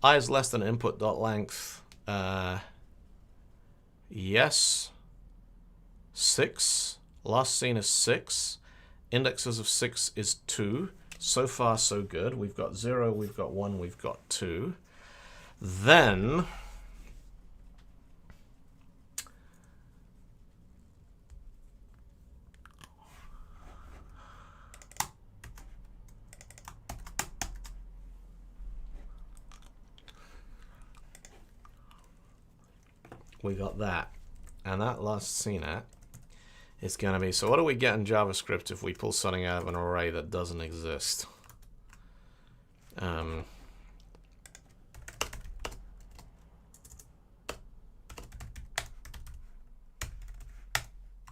I is less than input.length. Yes. 6. Last seen is 6. Indexes of 6 is 2. So far, so good. We've got 0, we've got 1, we've got 2. Then we got that. And that last seen at is going to be, so what do we get in JavaScript if we pull something out of an array that doesn't exist?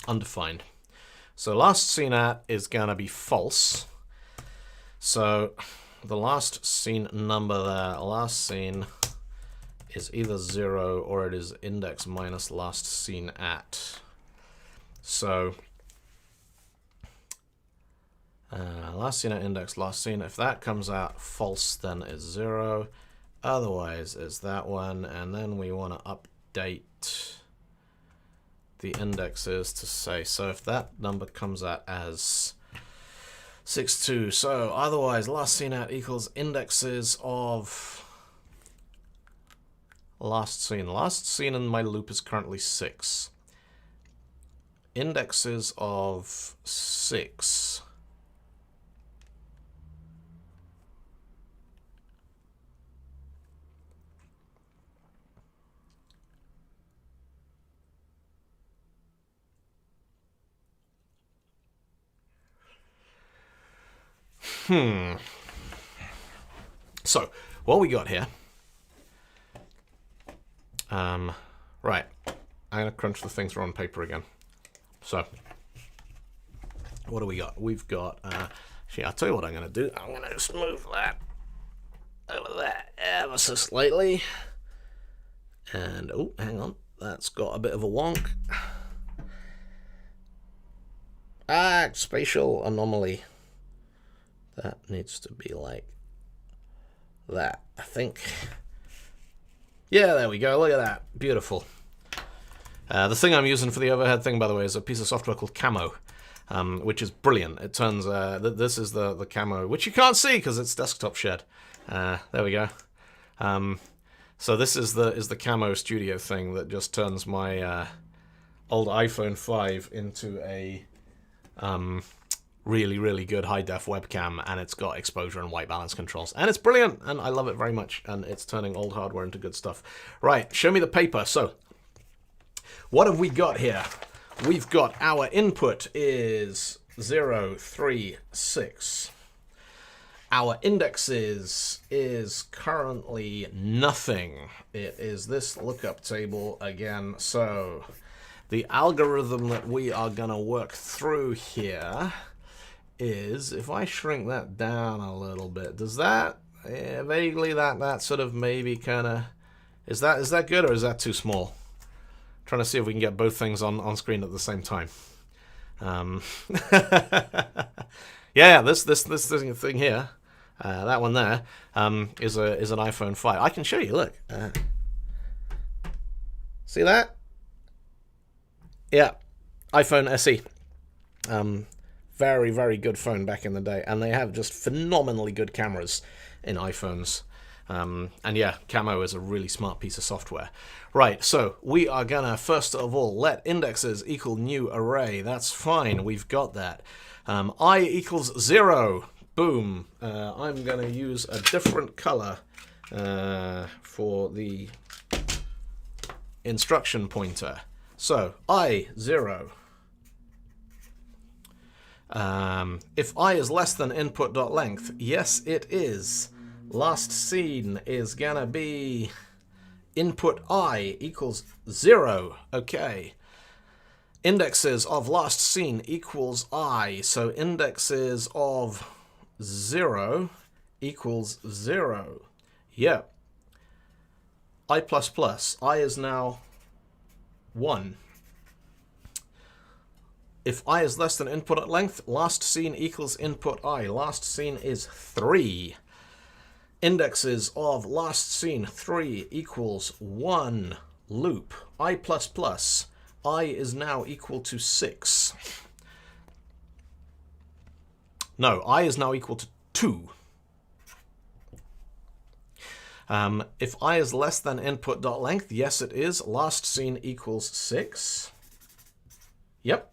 Undefined. So last seen at is going to be false. So the last seen number there, last seen is either 0 or it is index minus last seen at. So last seen at index last seen, if that comes out false, then it's 0. Otherwise is that one, and then we want to update the indexes to say, so if that number comes out as 6.2, so otherwise last seen at equals indexes of last seen. Last seen in my loop is currently 6. Indexes of 6. So, what we got here, right, I'm gonna crunch the things on paper again. So, what do we got? We've got, actually, I'll tell you what I'm gonna do. I'm gonna just move that over there ever so slightly. And, oh, hang on, that's got a bit of a wonk. Spatial anomaly. That needs to be like that, I think. Yeah, there we go. Look at that. Beautiful. The thing I'm using for the overhead thing, by the way, is a piece of software called Camo, which is brilliant. It turns, this is the Camo, which you can't see because it's desktop shared. There we go. So this is the Camo Studio thing that just turns my old iPhone 5 into a really, really good high-def webcam, and it's got exposure and white balance controls. And it's brilliant, and I love it very much, and it's turning old hardware into good stuff. Right, show me the paper. So, what have we got here? We've got our input is 0, 3, 6. Our indexes is currently nothing. It is this lookup table again. So, the algorithm that we are going to work through here is, if I shrink that down a little bit, does that, vaguely that sort of maybe kind of, is that good or is that too small? Trying to see if we can get both things on screen at the same time. Yeah, this thing here, that one there, is an iPhone 5. I can show you. Look, see that? Yeah, iPhone SE. Very, very good phone back in the day, and they have just phenomenally good cameras in iPhones. And yeah, Camo is a really smart piece of software. Right, so we are gonna first of all let indexes equal new array. That's fine, we've got that. I equals 0. Boom. I'm gonna use a different color for the instruction pointer. So I 0. If I is less than input.length, yes it is. Last seen is gonna be input I equals 0. Okay. Indexes of last seen equals I. So indexes of 0 equals 0. Yeah. I++. I is now 1. If I is less than input at length, last seen equals input I. Last seen is 3. Indexes of last seen 3 equals 1. Loop. I++. I is now equal to 6. No, I is now equal to 2. If I is less than input.length, yes it is. Last seen equals 6. Yep.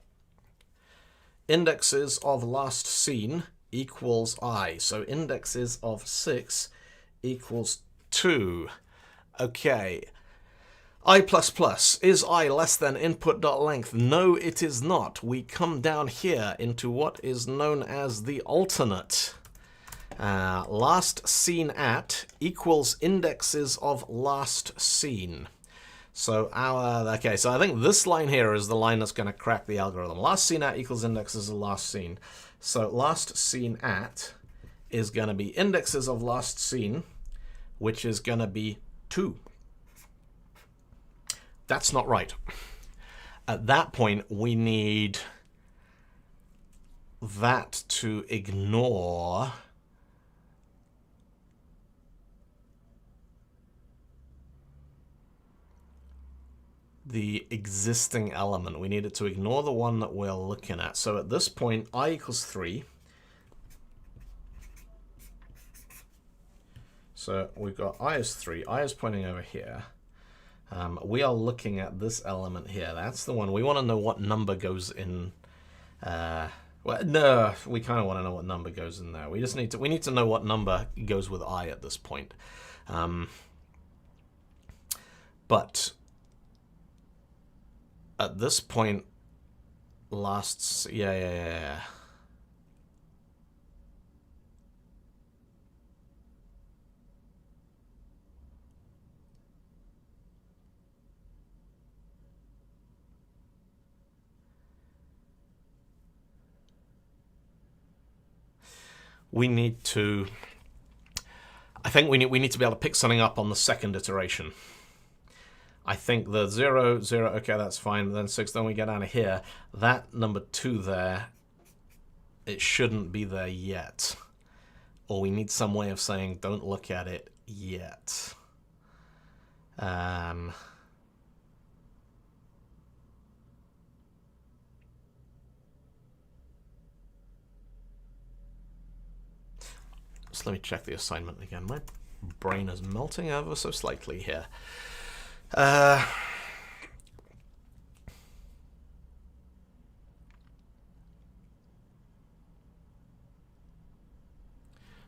Indexes of last seen equals I. So indexes of 6 equals 2. Okay. I++. Is I less than input.length? No, it is not. We come down here into what is known as the alternate. Last seen at equals indexes of last seen. So okay, so I think this line here is the line that's going to crack the algorithm. Last seen at equals indexes of last seen. So last seen at is going to be indexes of last seen, which is going to be 2. That's not right. At that point, we need that to ignore the existing element. We need it to ignore the one that we're looking at. So at this point, I equals 3. So we've got I is 3. I is pointing over here. We are looking at this element here. That's the one. We want to know what number goes in. Well, no, we kind of want to know what number goes in there. We just need to know what number goes with I at this point. But at this point, yeah. We need to, I think we need to be able to pick something up on the second iteration. I think the 0, 0, okay, that's fine. Then 6, then we get out of here. That number 2 there, it shouldn't be there yet. Or we need some way of saying, don't look at it yet. Just let me check the assignment again. My brain is melting ever so slightly here.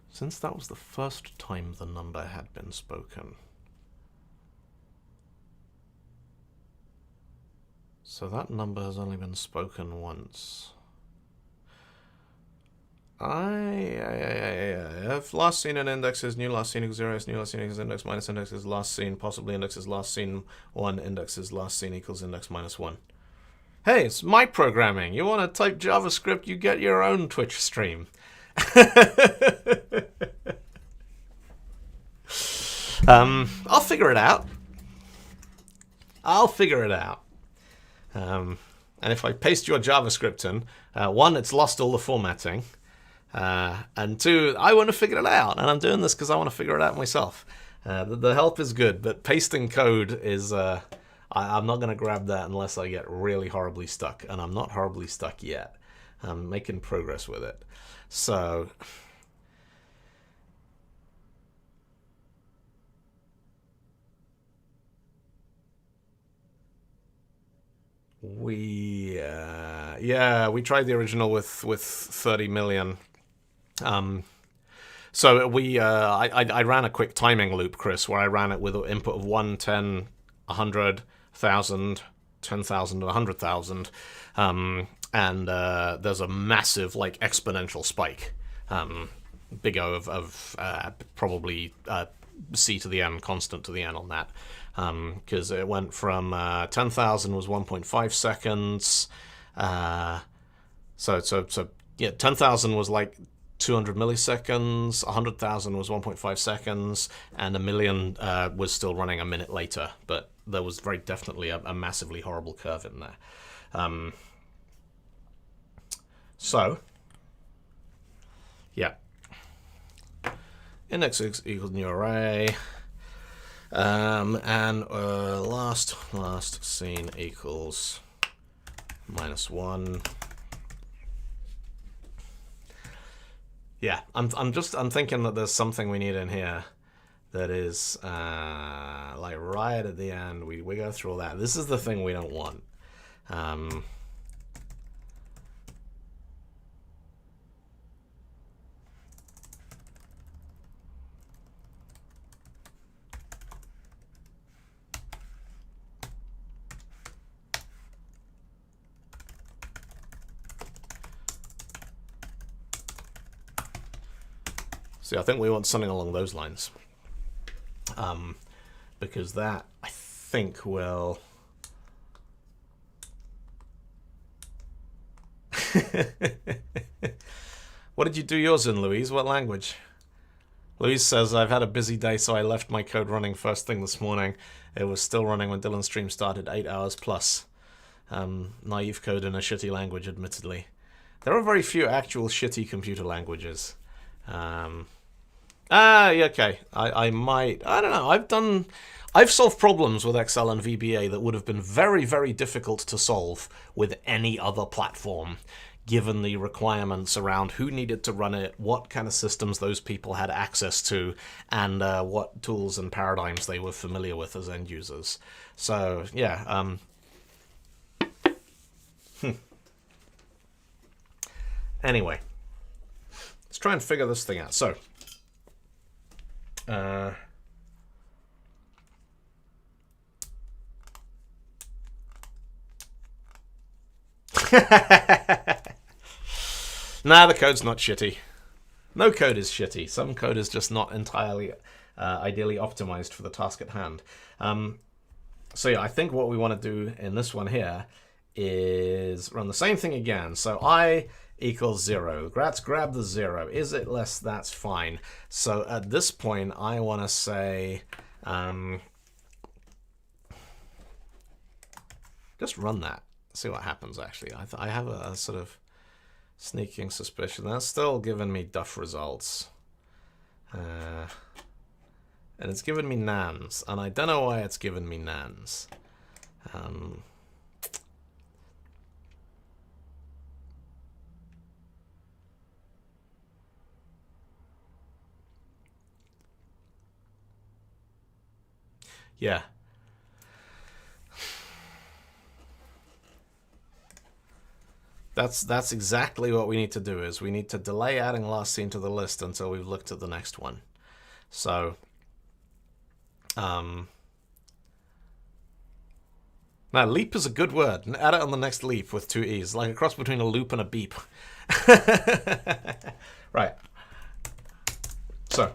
Since that was the first time the number had been spoken. So that number has only been spoken once. If last seen in index is new last seen equals 0, new last seen equals index minus index is last seen, possibly index is last seen 1, index is last seen equals index minus 1. Hey, it's my programming. You want to type JavaScript, you get your own Twitch stream. I'll figure it out. And if I paste your JavaScript in, one, it's lost all the formatting. And two, I want to figure it out. And I'm doing this because I want to figure it out myself. The help is good, but pasting code is... I'm not going to grab that unless I get really horribly stuck. And I'm not horribly stuck yet. I'm making progress with it. So... we tried the original with 30 million. So I ran a quick timing loop, Chris, where I ran it with an input of 1, 10, 100, 1,000, 10,000, and 100,000. And there's a massive, like, exponential spike. Big O of probably C to the n, constant to the n on that. Because it went from 10,000 was 1.5 seconds. So yeah, 10,000 was like 200 milliseconds, 100,000 was 1.5 seconds, and a million was still running a minute later. But there was very definitely a massively horrible curve in there. So, yeah. Index equals new array. And last scene equals -1. Yeah, I'm thinking that there's something we need in here that is like right at the end. We go through all that. This is the thing we don't want. See, I think we want something along those lines. Because that, I think, will... What did you do yours in, Louise? What language? Louise says, I've had a busy day, so I left my code running first thing this morning. It was still running when Dylan's stream started, 8 hours plus. Naive code in a shitty language, admittedly. There are very few actual shitty computer languages. Yeah, okay. I might... I don't know. I've solved problems with Excel and VBA that would have been very, very difficult to solve with any other platform, given the requirements around who needed to run it, what kind of systems those people had access to, and what tools and paradigms they were familiar with as end users. So, yeah. Anyway. Let's try and figure this thing out. So... Nah, the code's not shitty. No code is shitty. Some code is just not entirely ideally optimized for the task at hand. So yeah, I think what we want to do in this one here is run the same thing again. So I equals 0. Let's grab the 0. Is it less? That's fine. So at this point, I want to say, just run that. See what happens, actually. I have a sort of sneaking suspicion. That's still giving me duff results. And it's giving me nans. And I don't know why it's giving me nans. Yeah. That's exactly what we need to do, is we need to delay adding last scene to the list until we've looked at the next one. So, now leap is a good word. Add it on the next leap with 2 E's, like a cross between a loop and a beep. Right. So,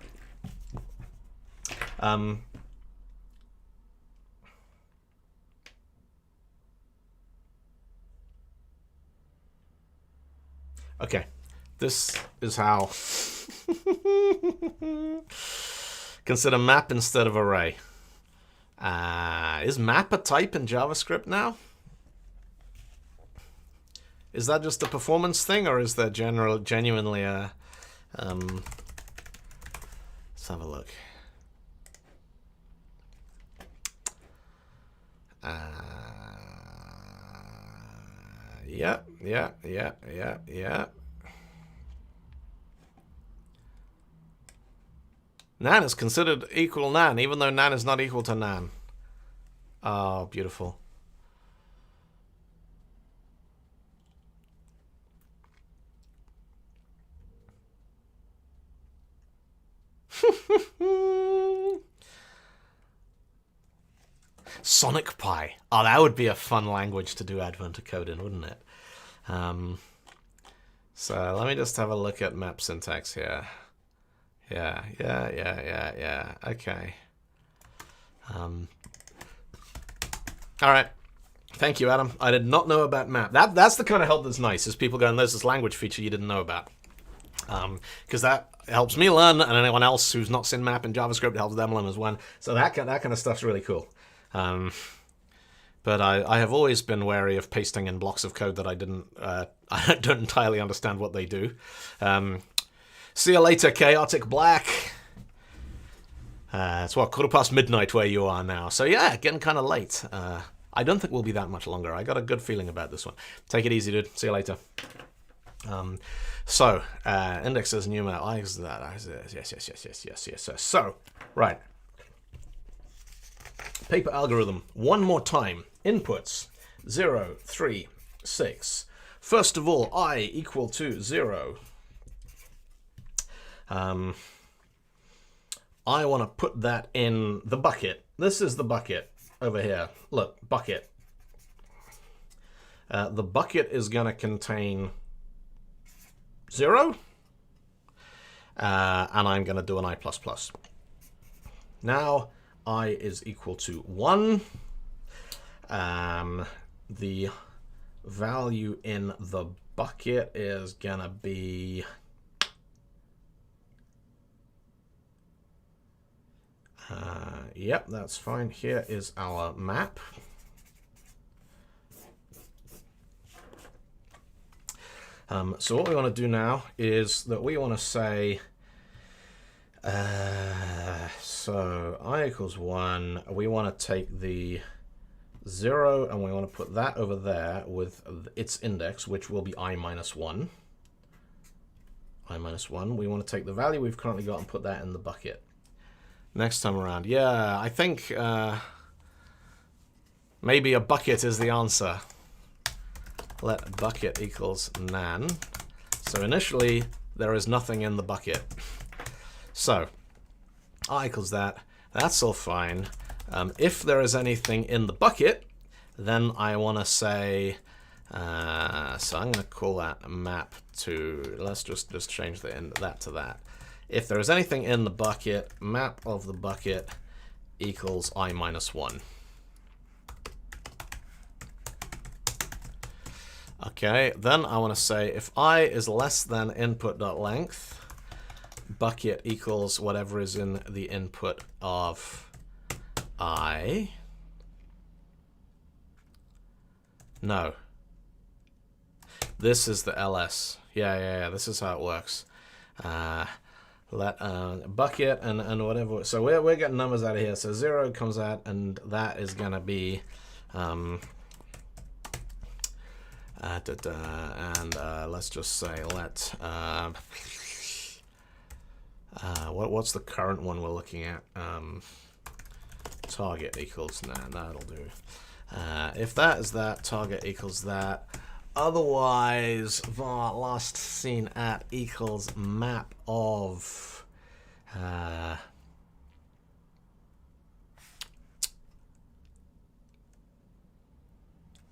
okay, this is how. Consider map instead of array. Is map a type in JavaScript now? Is that just a performance thing, or is there genuinely a... let's have a look. Yeah. Nan is considered equal nan, even though nan is not equal to nan. Oh, beautiful. Sonic Pi. Oh, that would be a fun language to do advent code in, wouldn't it? So let me just have a look at map syntax here. Yeah. Okay. All right. Thank you, Adam. I did not know about map. That's the kind of help that's nice, is people going, there's this language feature you didn't know about. Because that helps me learn, and anyone else who's not seen map in JavaScript helps them learn as well. So that kind of stuff's really cool. But I have always been wary of pasting in blocks of code that I don't entirely understand what they do. See you later, Chaotic Black. It's what, midnight where you are now. So yeah, getting kind of late. I don't think we'll be that much longer. I got a good feeling about this one. Take it easy, dude. See you later. Index as new map. Yes. So, right. Paper algorithm. One more time. Inputs 0, 3, 6. First of all, I equal to 0. I want to put that in the bucket. This is the bucket over here. Look, bucket. The bucket is going to contain 0. And I'm going to do an I++. Now, I is equal to 1. The value in the bucket is going to be... yep, that's fine. Here is our map. So what we want to do now is that we want to say, so I equals 1. We want to take the 0 and we want to put that over there with its index, which will be I minus 1. I minus 1. We want to take the value we've currently got and put that in the bucket. Next time around. Yeah, I think maybe a bucket is the answer. Let bucket equals nan. So initially, there is nothing in the bucket. So, I equals that. That's all fine. If there is anything in the bucket, then I want to say, so I'm going to call that map to, let's just change that to that. If there is anything in the bucket, map of the bucket equals I minus 1. Okay, then I want to say if I is less than input.length, bucket equals whatever is in the input of I. No. This is the ls. Yeah, this is how it works. Let bucket and whatever. So we're getting numbers out of here. So 0 comes out, and that is going to be... let's just say what's the current one we're looking at? Target equals that'll do. If that is that, target equals that. Otherwise, var last seen at equals map of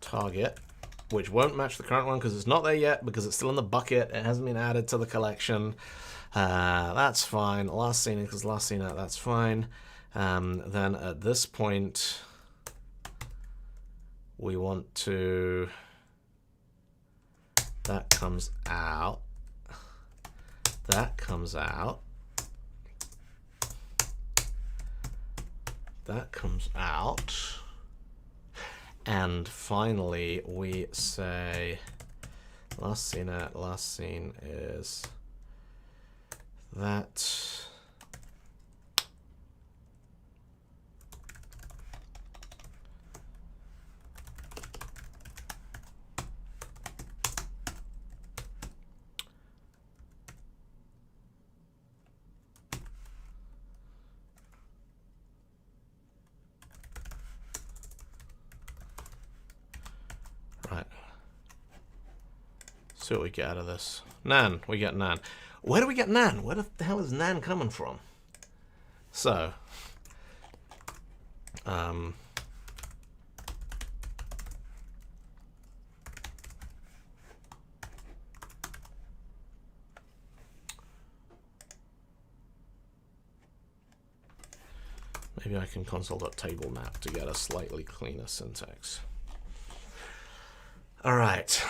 target, which won't match the current one because it's not there yet, because it's still in the bucket. It hasn't been added to the collection. That's fine. Last seen equals last seen at, that's fine. Then at this point, we want to, that comes out, that comes out, that comes out. And finally, we say Last scene at, last scene is that. Right. See what we get out of this. Nan, we get nan. Where do we get nan? Where the hell is nan coming from? So, maybe I can console.table map to get a slightly cleaner syntax. All right,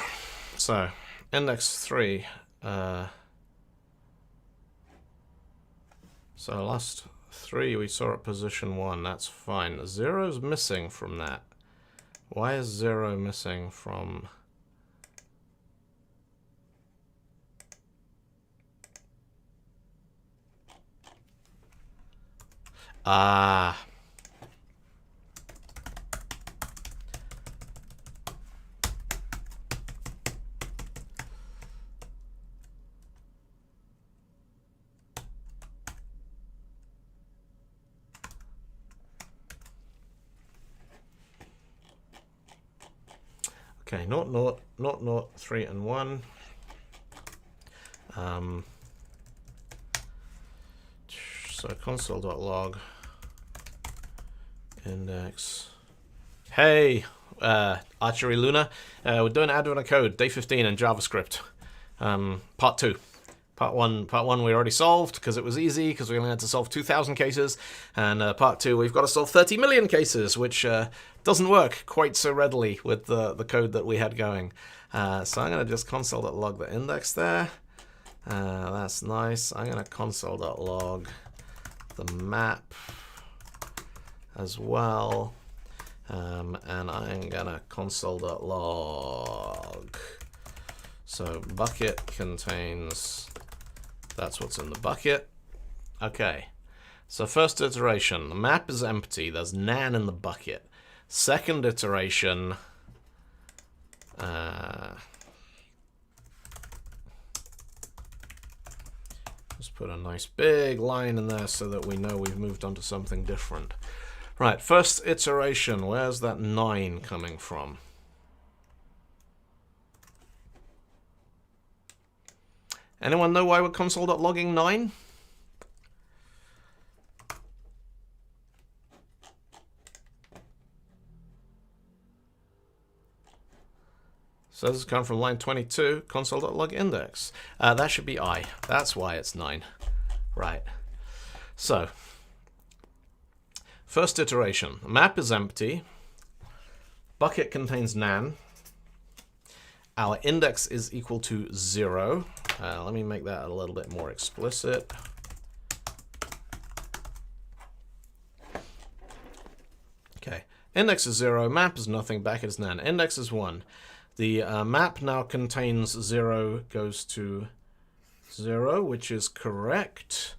so index 3. So last 3 we saw at position 1. That's fine. 0's missing from that. Why is 0 missing from? Okay, 0, 0, 3, and 1. So console.log index. Hey, Archery Luna. We're doing Advent of Code, day 15 in JavaScript. Part 2. Part one we already solved because it was easy, because we only had to solve 2,000 cases. And part 2 we've got to solve 30 million cases, which doesn't work quite so readily with the code that we had going. So I'm going to just console.log the index there. That's nice. I'm going to console.log the map as well. And I'm going to console.log. So bucket contains, that's what's in the bucket. Okay, so first iteration, the map is empty. There's nan in the bucket. Second iteration, just put a nice big line in there so that we know we've moved on to something different. Right, first iteration, where's that 9 coming from? Anyone know why we're console.logging 9? So this is coming from line 22, console.log index. That should be I. That's why it's 9. Right. So, first iteration. The map is empty. Bucket contains nan. Our index is equal to 0. Let me make that a little bit more explicit. Okay, index is 0, map is nothing, bucket is nan. Index is 1. The map now contains 0, goes to 0, which is correct.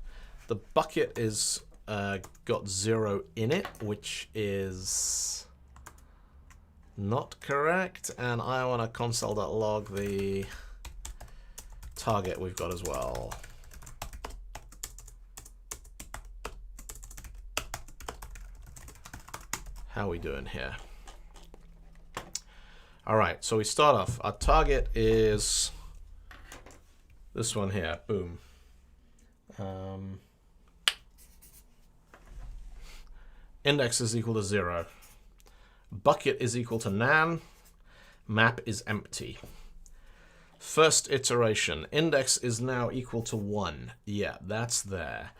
The bucket is got 0 in it, which is not correct. And I want to console.log the target we've got as well. How are we doing here? All right, so we start off. Our target is this one here. Boom. Index is equal to 0. Bucket is equal to nan. Map is empty. First iteration. Index is now equal to 1. Yeah, that's there.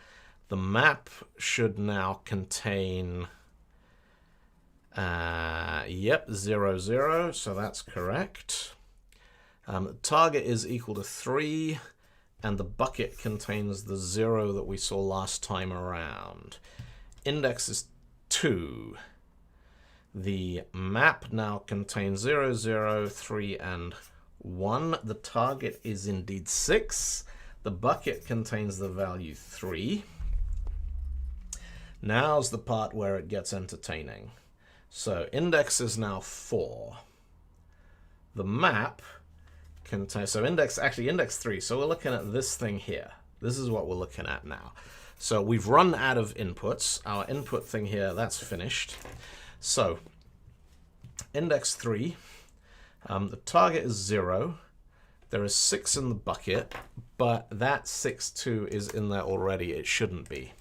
The map should now contain, 0, 0, so that's correct. Target is equal to 3, and the bucket contains the 0 that we saw last time around. Index is 2. The map now contains 0, 0, 3, and 1. The target is indeed 6. The bucket contains the value 3. Now's the part where it gets entertaining. So index is now 4. The map contains, so index 3. So we're looking at this thing here. This is what we're looking at now. So we've run out of inputs. Our input thing here, that's finished. So index 3, the target is 0. There is 6 in the bucket, but that 6 too is in there already. It shouldn't be.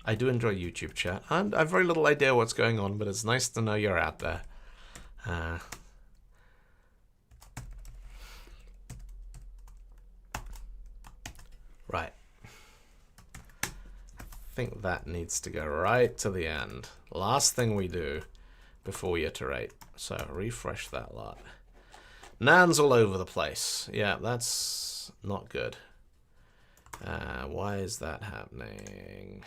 I do enjoy YouTube chat, and I have very little idea what's going on, but it's nice to know you're out there. Right. I think that needs to go right to the end. Last thing we do before we iterate. So refresh that lot. Nan's all over the place. Yeah, that's not good. Why is that happening?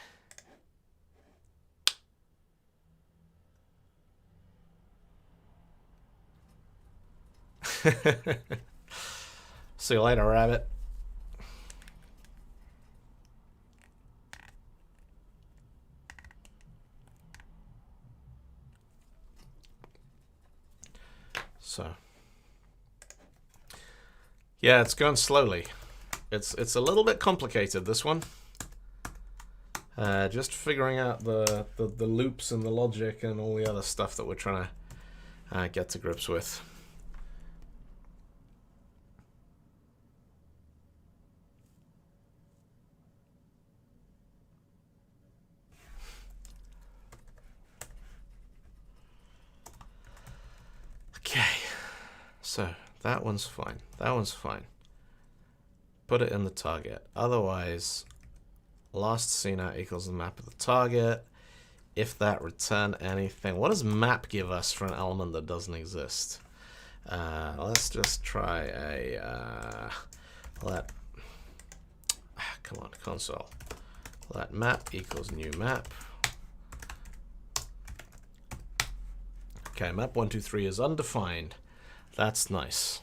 See you later, rabbit. So, yeah, it's going slowly. It's a little bit complicated, this one. Just figuring out the loops and the logic and all the other stuff that we're trying to get to grips with. Okay, so that one's fine. That one's fine. Put it in the target. Otherwise, last seen out equals the map of the target. If that return anything, what does map give us for an element that doesn't exist? Let's just try a come on, console. Let map equals new map. Okay, map 123 is undefined. That's nice.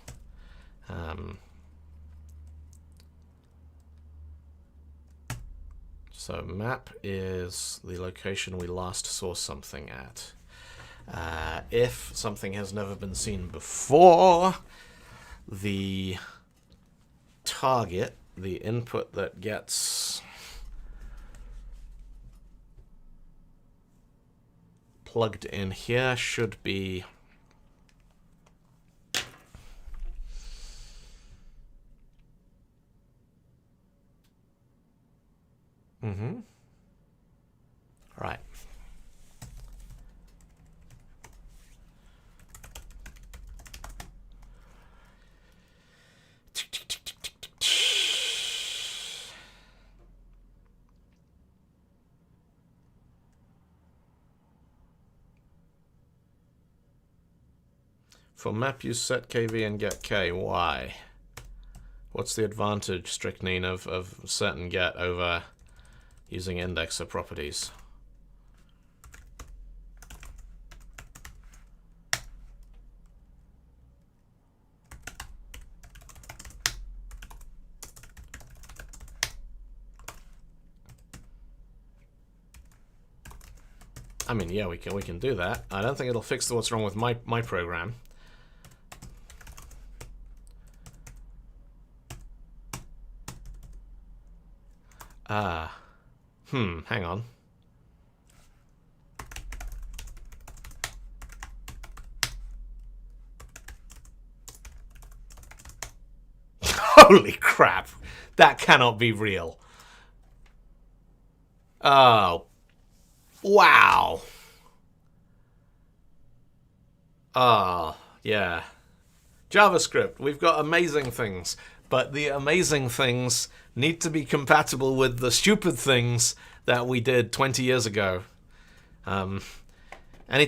So map is the location we last saw something at. If something has never been seen before, the target, the input that gets plugged in here should be right. For map, use set kv and get k. Why? What's the advantage, strychnine, of set and get over using indexer properties? I mean, yeah, we can do that. I don't think it'll fix what's wrong with my program. Hang on. Holy crap! That cannot be real. Oh. Wow. Oh, yeah. JavaScript, we've got amazing things. But the amazing things need to be compatible with the stupid things that we did 20 years ago. I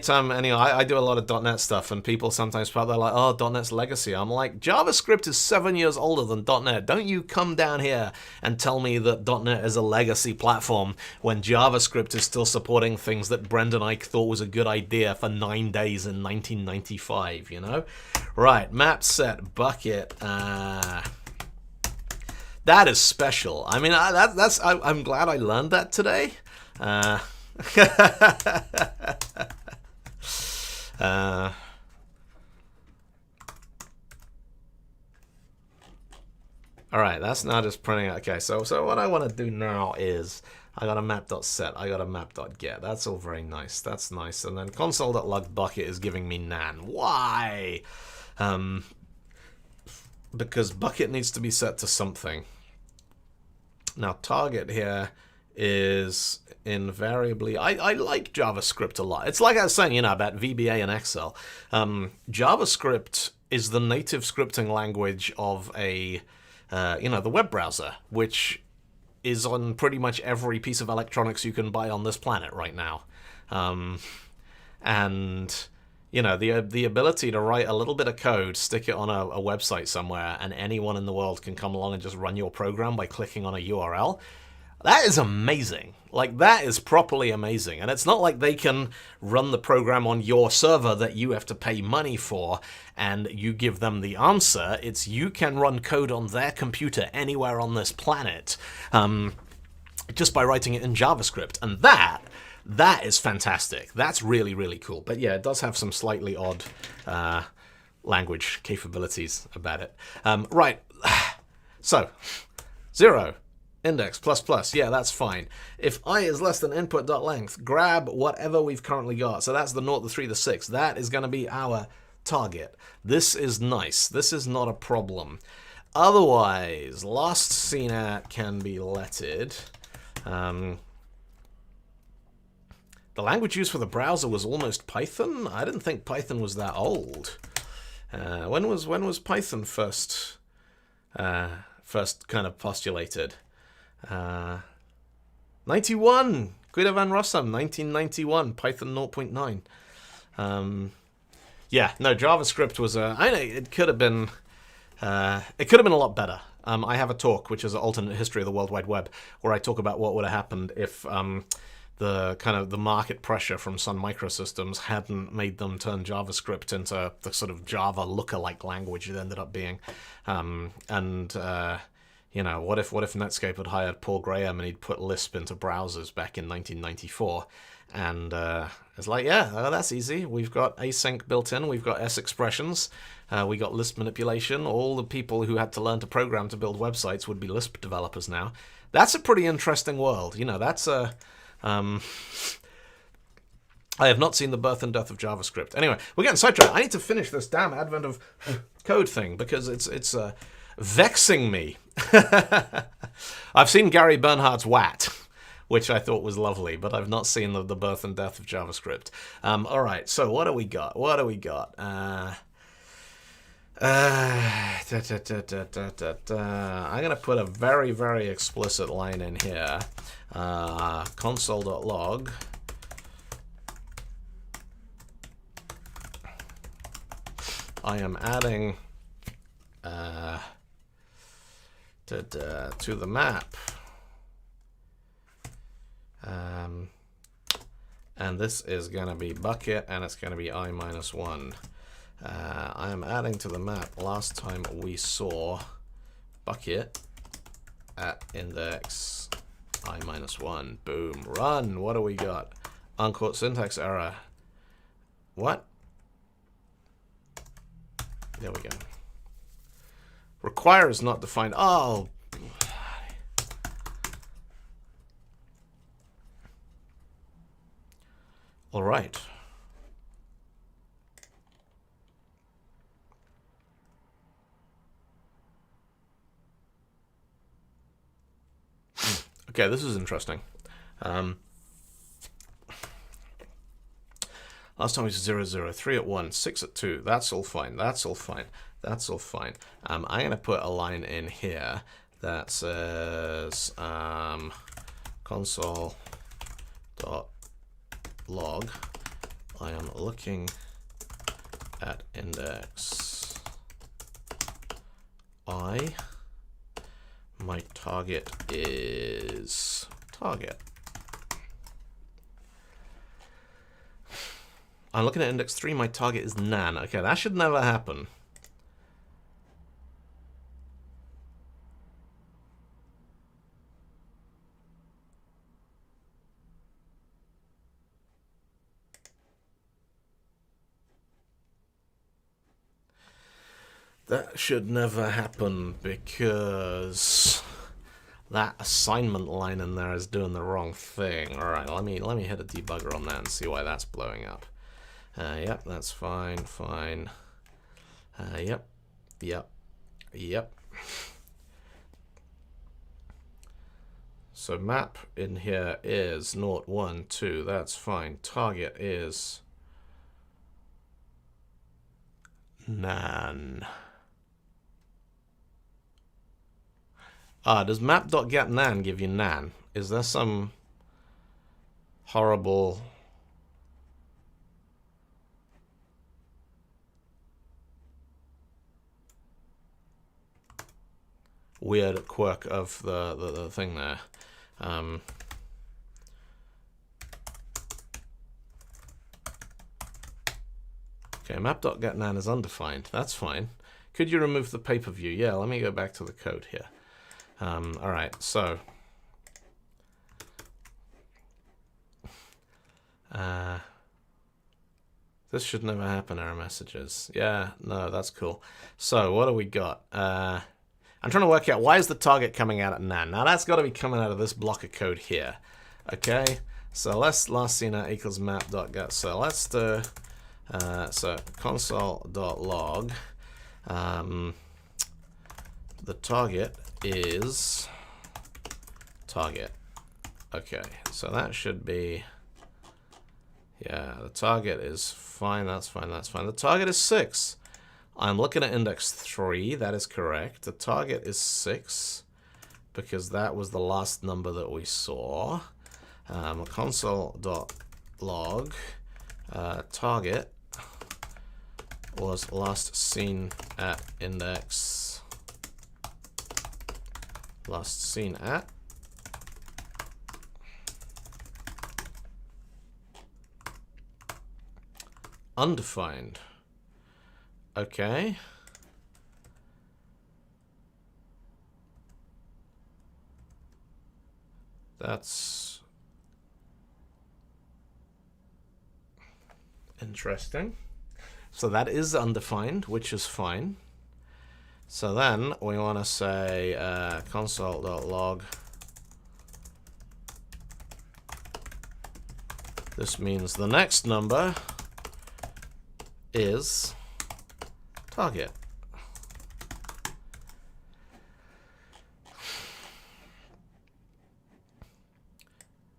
do a lot of .NET stuff, and people sometimes they're like, oh, .NET's legacy. I'm like, JavaScript is 7 years older than .NET. Don't you come down here and tell me that .NET is a legacy platform when JavaScript is still supporting things that Brendan Eich thought was a good idea for 9 days in 1995, you know? Right, map set bucket. That is special. I mean, I'm glad I learned that today. All right, that's now just printing. Okay, so what I want to do now is I got a map.set, I got a map.get. That's all very nice. That's nice. And then console.log bucket is giving me nan. Why? Because bucket needs to be set to something. Now target here is invariably, I like JavaScript a lot. It's like I was saying, about VBA and Excel. JavaScript is the native scripting language of the web browser, which is on pretty much every piece of electronics you can buy on this planet right now. And the ability to write a little bit of code, stick it on a website somewhere, and anyone in the world can come along and just run your program by clicking on a URL. That is amazing. Like, that is properly amazing. And it's not like they can run the program on your server that you have to pay money for and you give them the answer. It's you can run code on their computer anywhere on this planet just by writing it in JavaScript. And that is fantastic. That's really, really cool. But yeah, it does have some slightly odd language capabilities about it. Right. So, 0. Index ++, yeah, that's fine. If I is less than input.length, grab whatever we've currently got. So that's the 0, the 3, the 6. That is going to be our target. This is nice. This is not a problem. Otherwise, last seen at can be lettered. The language used for the browser was almost Python. I didn't think Python was that old. When was Python first kind of postulated? 91, Guido van Rossum, 1991, Python 0.9. Yeah, no, JavaScript was I know it could have been a lot better. I have a talk, which is an alternate history of the World Wide Web, where I talk about what would have happened if the market pressure from Sun Microsystems hadn't made them turn JavaScript into the sort of Java lookalike language it ended up being. What if Netscape had hired Paul Graham and he'd put Lisp into browsers back in 1994? And it's like, yeah, that's easy. We've got async built in. We've got S expressions. We got Lisp manipulation. All the people who had to learn to program to build websites would be Lisp developers now. That's a pretty interesting world. That's a... I have not seen the birth and death of JavaScript. Anyway, we're getting sidetracked. I need to finish this damn advent of code thing because it's vexing me. I've seen Gary Bernhardt's WAT, which I thought was lovely, but I've not seen the birth and death of JavaScript. All right, so what do we got? I'm going to put a very, very explicit line in here. Console.log. I am adding to the map. And this is going to be bucket, and it's going to be I-1. I am adding to the map. Last time we saw bucket at index I-1. Boom. Run. What do we got? Unquote syntax error. What? There we go. Requires not defined. Oh. All right. Okay, this is interesting. Last time we was 0, 0, 3 at 1, 6 at 2. That's all fine. That's all fine. That's all fine. I'm going to put a line in here that says console.log. I am looking at index I. My target is target. I'm looking at index 3. My target is nan. Okay, that should never happen. That should never happen because that assignment line in there is doing the wrong thing. All right, let me hit a debugger on that and see why that's blowing up. Yep, that's fine, fine. Yep. So map in here is 0, 1, 2. That's fine. Target is nan. Does map.getNan give you nan? Is there some horrible weird quirk of the thing there? Okay, map.getNan is undefined. That's fine. Could you remove the paper view? Yeah, let me go back to the code here. All right, so this should never happen, error messages. Yeah, no, that's cool. So what do we got? I'm trying to work out why is the target coming out at nan. Now that's got to be coming out of this block of code here. Okay, so let's last seen at equals map.get. So let's do so console.log. The target is target. Okay, so that should be, yeah, the target is fine. That's fine. That's fine. The target is 6. I'm looking at index 3. That is correct. The target is 6 because that was the last number that we saw. Console.log target was last seen at index. Last seen at. Undefined. Okay. That's interesting. So that is undefined, which is fine. So then we want to say console.log. This means the next number is target.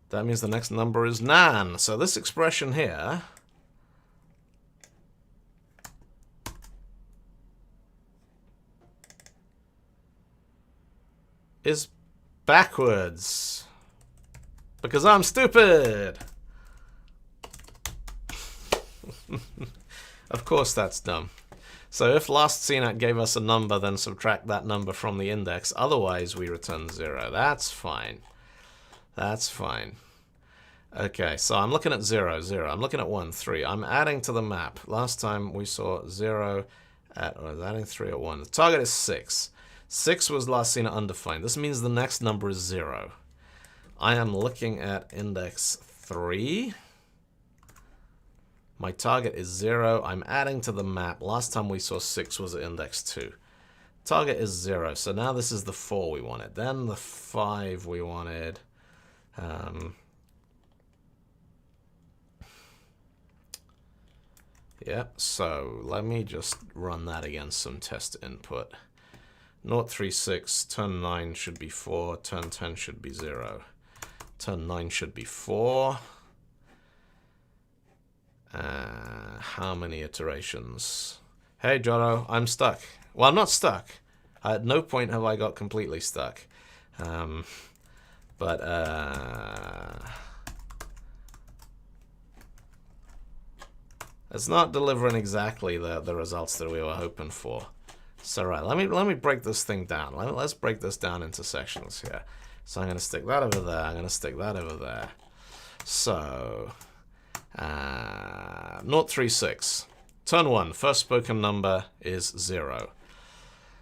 That means the next number is nan. So this expression here is backwards because I'm stupid. Of course that's dumb. So if last seen at gave us a number, then subtract that number from the index. Otherwise we return 0. That's fine. That's fine. Okay, so I'm looking at 0, 0. I'm looking at 1, 3. I'm adding to the map. Last time we saw 0 at, or I was adding 3 at 1. The target is 6. 6 was last seen at undefined. This means the next number is 0. I am looking at index 3. My target is 0. I'm adding to the map. Last time we saw 6 was at index 2. Target is 0. So now this is the 4 we wanted. Then the 5 we wanted. Yeah, so let me just run that against some test input. 036, turn 9 should be 4, turn 10 should be 0. Turn 9 should be 4. How many iterations? Hey, Jono, I'm stuck. Well, I'm not stuck. At no point have I got completely stuck. But it's not delivering exactly the results that we were hoping for. So right, let me break this thing down. Let's break this down into sections here. So I'm going to stick that over there. I'm going to stick that over there. So 036. Turn 1. First spoken number is 0.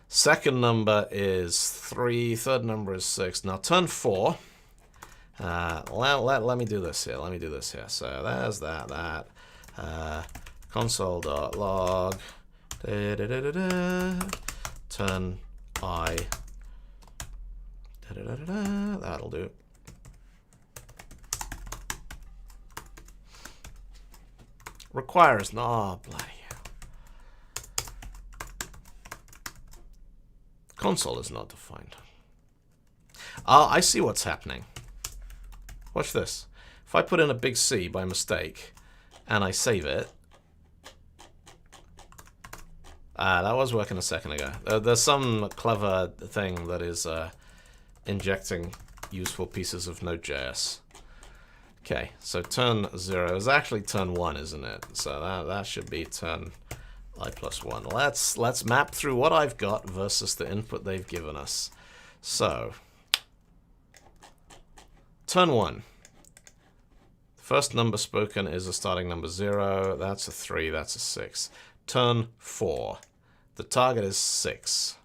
Second number is 3. Third number is 6. Now turn 4. Let me do this here. Let me do this here. So there's that. Console.log. Turn I. That'll do. Requires. No, bloody hell. Console is not defined. I see what's happening. Watch this. If I put in a big C by mistake and I save it. That was working a second ago. There's some clever thing that is injecting useful pieces of Node.js. Okay, so turn 0 is actually turn 1, isn't it? So that should be turn I plus 1. Let's map through what I've got versus the input they've given us. So turn 1. First number spoken is a starting number 0. That's a 3. That's a 6. Turn 4. The target is 6.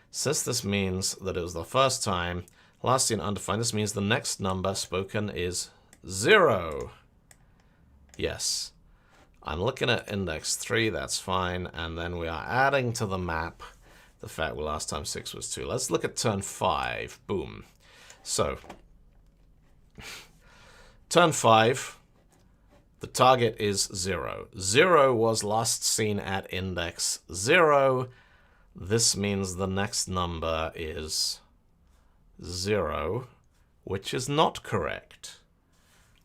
Since this means that it was the first time, last seen undefined, this means the next number spoken is 0. Yes. I'm looking at index 3. That's fine. And then we are adding to the map the fact well, last time 6 was 2. Let's look at turn 5. Boom. So turn 5. The target is 0. 0 was last seen at index 0. This means the next number is 0, which is not correct.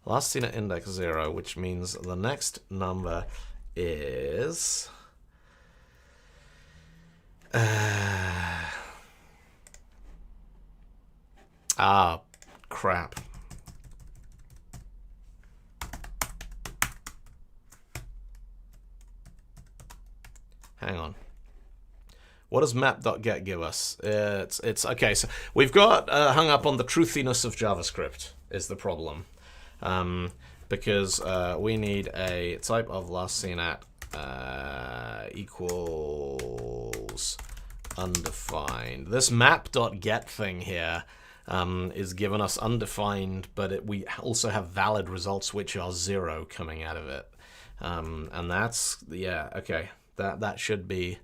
Last seen at index 0, which means the next number is... crap. Hang on. What does map.get give us? It's okay. So we've got hung up on the truthiness of JavaScript is the problem, because we need a type of last seen at equals undefined. This map.get thing here is giving us undefined, but we also have valid results which are 0 coming out of it, and that's okay. That should be,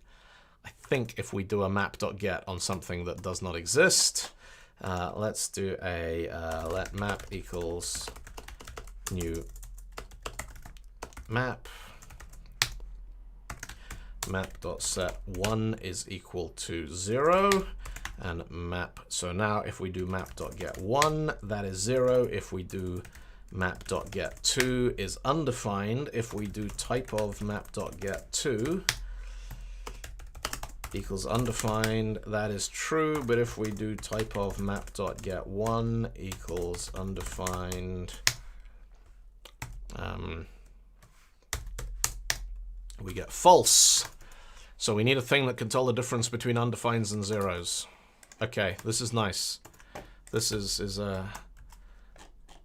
I think, if we do a map.get on something that does not exist, let's do a let map equals new map. Map.set 1 is equal to 0, and map. So now if we do map.get 1, that is 0. If we do map.get 2 is undefined. If we do type of map.get 2 equals undefined, that is true. But if we do type of map.get 1 equals undefined, we get false. So we need a thing that can tell the difference between undefineds and zeros. Okay, this is nice. This is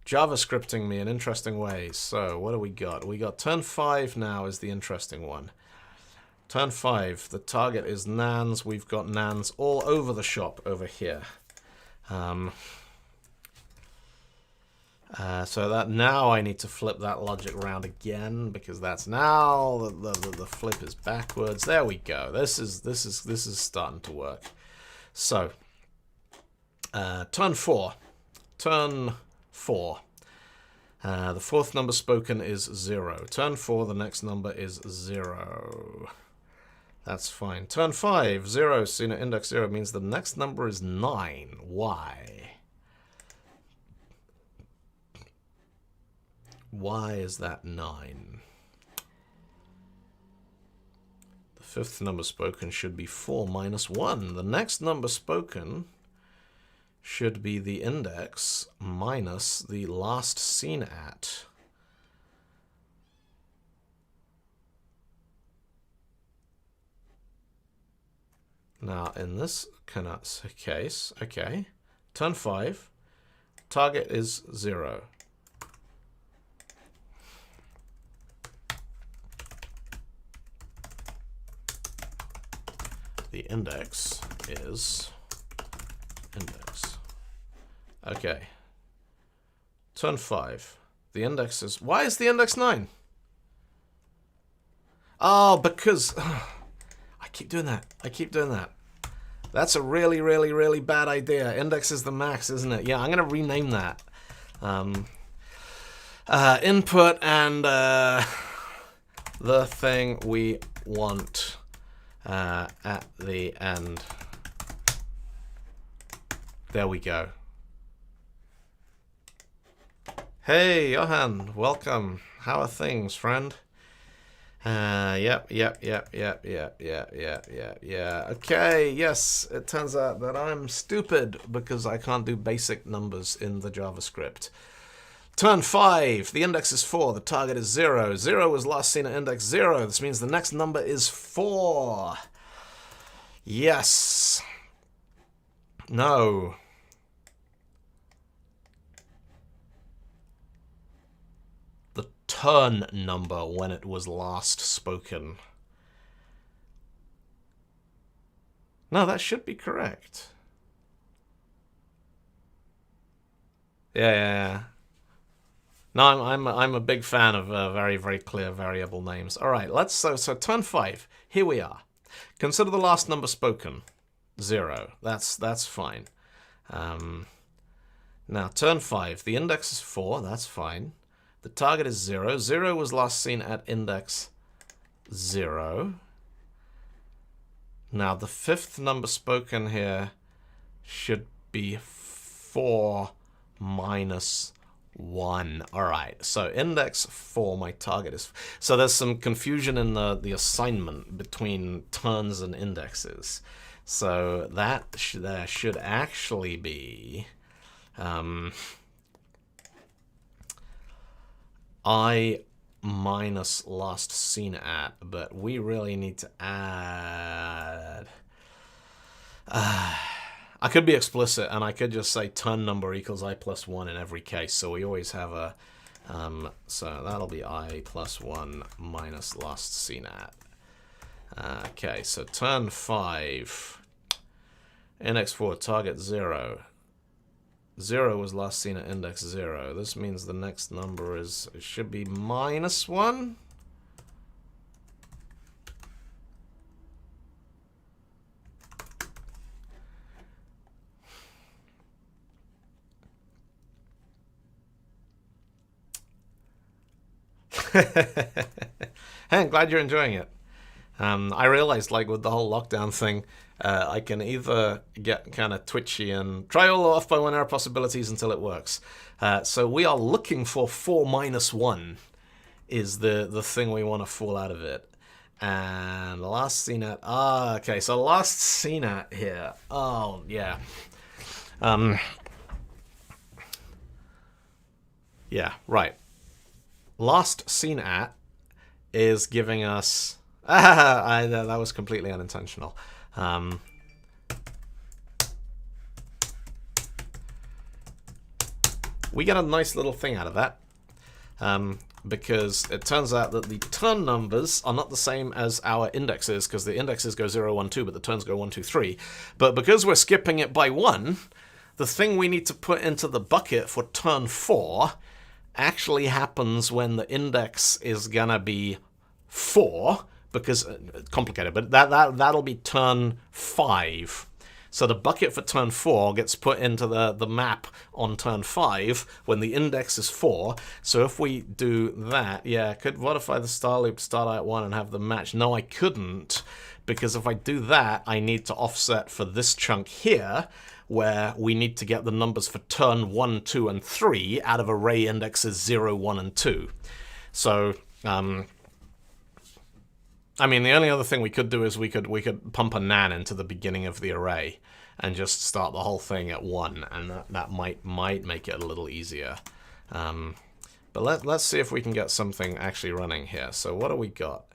JavaScripting me in interesting ways. So what do we got? We got turn 5 now is the interesting one. Turn 5, the target is nans. We've got nans all over the shop over here. So that now I need to flip that logic around again, because that's now the flip is backwards. There we go. This is starting to work. So turn 4. Turn 4. The fourth number spoken is 0. Turn 4, the next number is 0. That's fine. Turn 5, 0, seen at index 0 means the next number is 9. Why? Why is that 9? The fifth number spoken should be 4 minus 1. The next number spoken should be the index minus the last seen at. Now, in this kind of case, okay, turn 5, target is 0. The index is index. Okay. Turn 5. The index is... Why is the index 9? Oh, because... I keep doing that. I keep doing that. That's a really, really, really bad idea. Index is the max, isn't it? Yeah, I'm going to rename that. Input and the thing we want at the end. There we go. Hey, Johan, welcome. How are things, friend? Yep. Okay, yes, it turns out that I'm stupid because I can't do basic numbers in the JavaScript. Turn 5, the index is 4, the target is 0. 0 was last seen at index 0. This means the next number is 4. Yes. No. The turn number when it was last spoken. No, that should be correct. Yeah. No, I'm a big fan of very, very clear variable names. All right, so turn 5. Here we are. Consider the last number spoken. 0. That's fine. Now turn 5. The index is 4. That's fine. The target is 0. 0 was last seen at index 0. Now the fifth number spoken here should be 4 minus 1. All right, so index 4, my target is... So there's some confusion in the assignment between turns and indexes. So that there should actually be... I minus last seen at, but we really need to add... I could be explicit, and I could just say turn number equals I plus 1 in every case, so we always have a... so that'll be I plus 1 minus last seen at. Okay, so turn 5, index 4, target 0. 0 was last seen at index 0. This means the next number is... It should be minus 1? Hey, I'm glad you're enjoying it. I realized, like, with the whole lockdown thing, I can either get kind of twitchy and try all off by one error possibilities until it works. So we are looking for 4 minus 1 is the thing we want to fall out of it. And last seen at... okay, so last seen at here. Oh, yeah. Yeah, right. Last seen at is giving us... that was completely unintentional. We get a nice little thing out of that, because it turns out that the turn numbers are not the same as our indexes, because the indexes go 0, 1, 2, but the turns go 1, 2, 3. But because we're skipping it by 1, the thing we need to put into the bucket for turn 4 actually happens when the index is gonna be 4, because complicated, but that'll be turn 5. So the bucket for turn 4 gets put into the map on turn 5 when the index is 4. So if we do that, yeah, could modify the style loop, start at 1 and have them match. No, I couldn't, because if I do that, I need to offset for this chunk here, where we need to get the numbers for turn 1, 2, and 3 out of array indexes 0, 1, and 2. So, I mean, the only other thing we could do is we could pump a nan into the beginning of the array and just start the whole thing at 1, and that might make it a little easier. But let's see if we can get something actually running here. So what do we got?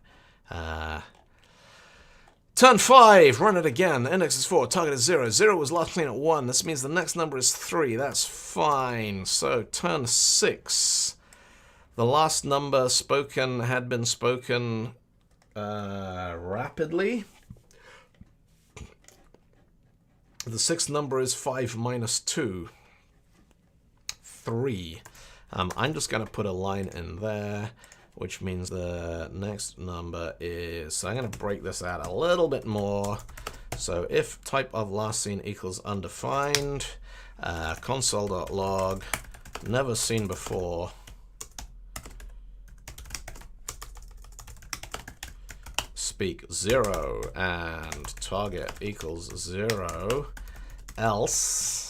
Turn 5, run it again. The index is 4, target is 0. 0 was last clean at 1. This means the next number is 3. That's fine. So turn 6. The last number spoken had been spoken rapidly. The sixth number is 5 minus 2. 3. I'm just going to put a line in there, which means the next number is, so I'm going to break this out a little bit more. So if type of last seen equals undefined, console.log, never seen before, speak 0, and target equals 0, else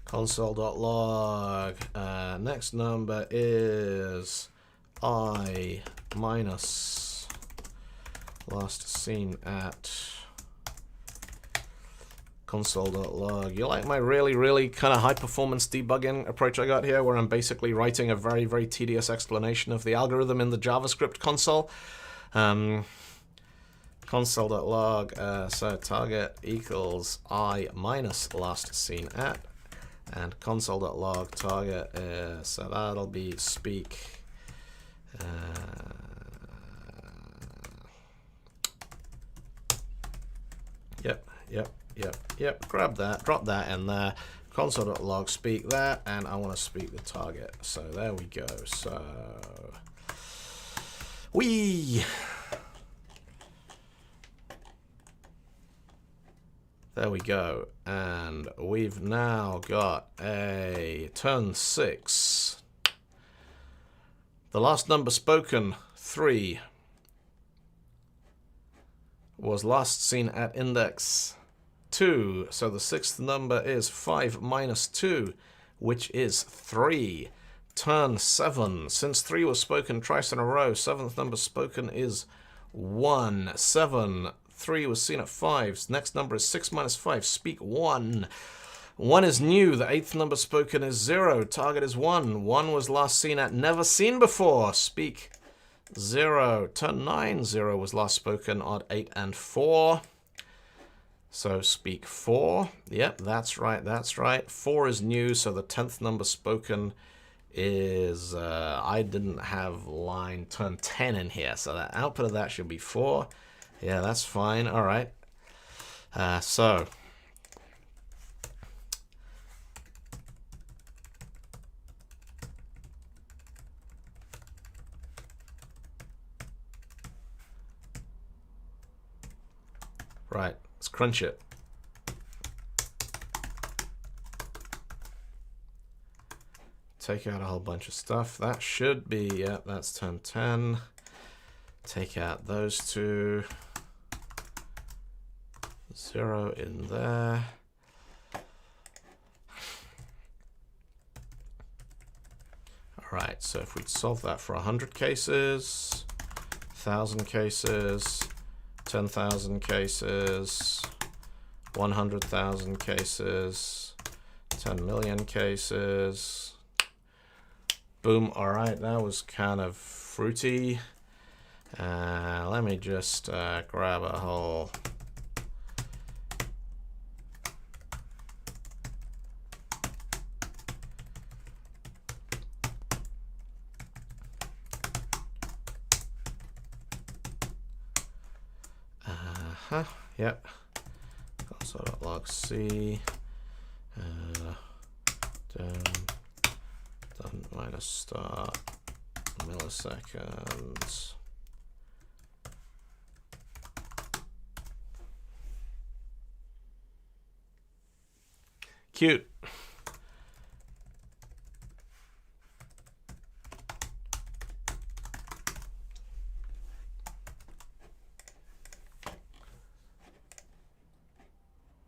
console.log, next number is I minus last seen at console.log. You like my really kind of high performance debugging approach I got here, where I'm basically writing a very tedious explanation of the algorithm in the JavaScript console? Console.log, so target equals I minus last seen at, and console.log target, so that'll be speak yep, grab that, drop that in there, console.log speak that, and I want to speak the target. So there we go. So there we go, and we've now got a turn 6. The last number spoken, 3, was last seen at index 2. So the sixth number is 5 minus 2, which is 3. Turn 7. Since 3 was spoken twice in a row, seventh number spoken is 1. 7. 3 was seen at 5. Next number is 6 minus 5. Speak 1. 1 is new. The eighth number spoken is 0. Target is 1. 1 was last seen at never seen before. Speak 0. Turn 9. 0 was last spoken on 8 and 4. So speak 4. Yep, that's right, that's right. 4 is new, so the 10th number spoken is, I didn't have line turn 10 in here, so the output of that should be 4. Yeah, that's fine. All right. So right, let's crunch it. Take out a whole bunch of stuff. That should be, yeah, that's turn 10. Take out those two. 0 in there. All right, so if we'd solve that for 100 cases, 1,000 cases, 10,000 cases, 100,000 cases, 10 million cases. Boom. All right, that was kind of fruity. Let me just grab a whole yep. Console.log C. Done minus start milliseconds. Cute.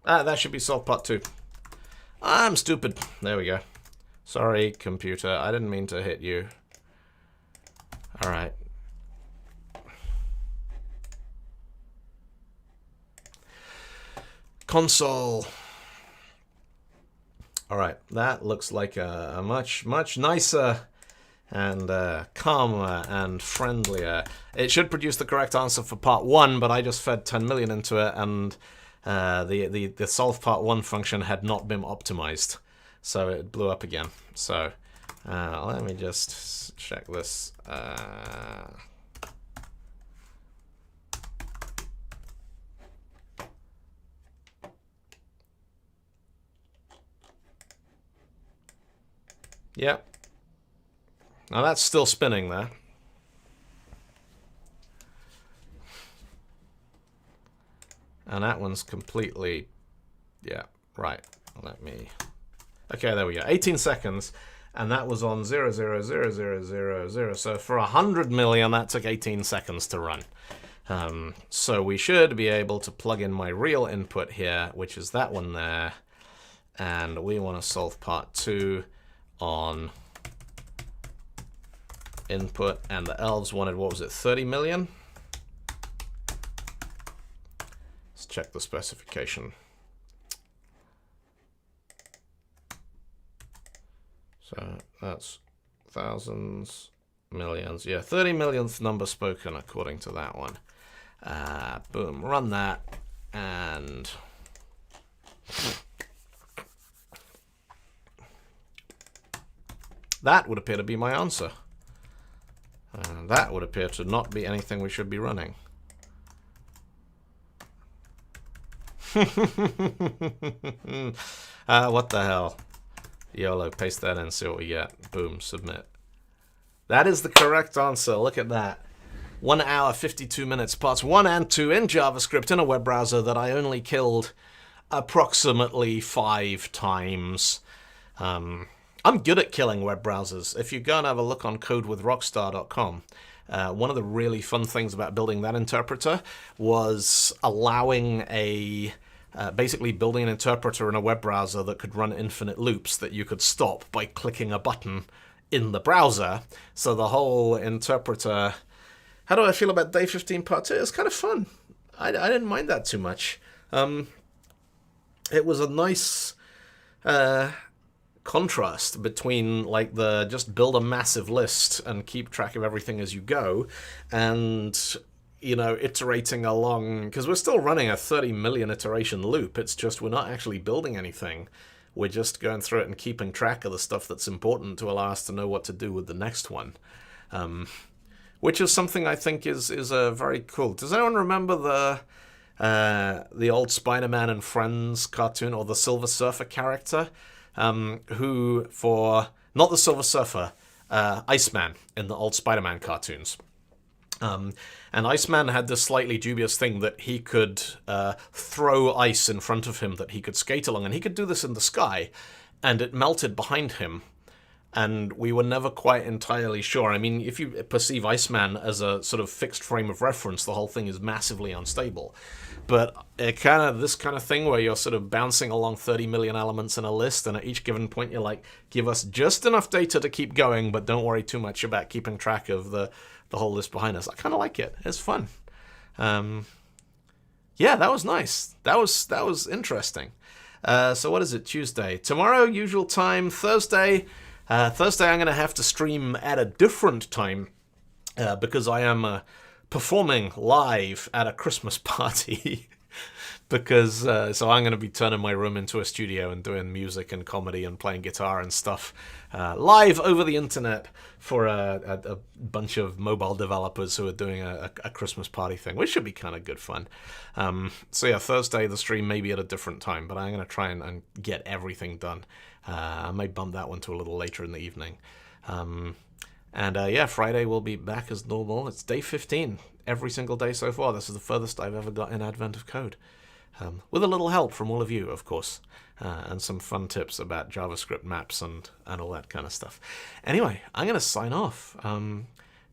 That should be solved part 2. I'm stupid. There we go. Sorry, computer. I didn't mean to hit you. All right. Console. All right. That looks like a much nicer and calmer and friendlier. It should produce the correct answer for part 1, but I just fed 10 million into it, and the solve part 1 function had not been optimized, so it blew up again. So let me just check this. Yep. Now that's still spinning there. And that one's completely, yeah, right. Let me, okay, there we go. 18 seconds, and that was on 0.00000. So for 100 million, that took 18 seconds to run. So we should be able to plug in my real input here, which is that one there. And we want to solve part 2 on input, and the elves wanted, what was it, 30 million? Let's check the specification. So that's thousands, millions. Yeah, 30 millionth number spoken according to that one. Boom, run that, and that would appear to be my answer. That would appear to not be anything we should be running. What the hell? YOLO, paste that in, see what we get. Boom, submit. That is the correct answer. Look at that. 1 hour, 52 minutes, parts 1 and 2 in JavaScript in a web browser that I only killed approximately 5 times. I'm good at killing web browsers. If you go and have a look on codewithrockstar.com, one of the really fun things about building that interpreter was allowing basically building an interpreter in a web browser that could run infinite loops that you could stop by clicking a button in the browser. So the whole interpreter, how do I feel about day 15 part 2? It's kind of fun. I didn't mind that too much. It was a nice contrast between like the just build a massive list and keep track of everything as you go, and you know, iterating along, because we're still running a 30 million iteration loop. It's just we're not actually building anything. We're just going through it and keeping track of the stuff that's important to allow us to know what to do with the next one, which is something I think is very cool. Does anyone remember the old Spider-Man and Friends cartoon, or the Silver Surfer character? Who, for, not the Silver Surfer, Iceman in the old Spider-Man cartoons. And Iceman had this slightly dubious thing that he could throw ice in front of him that he could skate along, and he could do this in the sky, and it melted behind him. And we were never quite entirely sure. I mean, if you perceive Iceman as a sort of fixed frame of reference, the whole thing is massively unstable. But this kind of thing where you're sort of bouncing along 30 million elements in a list, and at each given point you're like, give us just enough data to keep going, but don't worry too much about keeping track of the whole list behind us. I kind of like it. It's fun. Yeah, that was nice. That was interesting. So what is it? Tuesday. Tomorrow, usual time. Thursday I'm going to have to stream at a different time because I am performing live at a Christmas party. Because so I'm going to be turning my room into a studio and doing music and comedy and playing guitar and stuff live over the internet for a bunch of mobile developers who are doing a Christmas party thing, which should be kind of good fun. So yeah, Thursday the stream may be at a different time, but I'm going to try and get everything done. I may bump that one to a little later in the evening. Yeah, Friday will be back as normal. It's day 15 every single day so far. This is the furthest I've ever got in Advent of Code. With a little help from all of you, of course, and some fun tips about JavaScript maps and all that kind of stuff. Anyway, I'm going to sign off.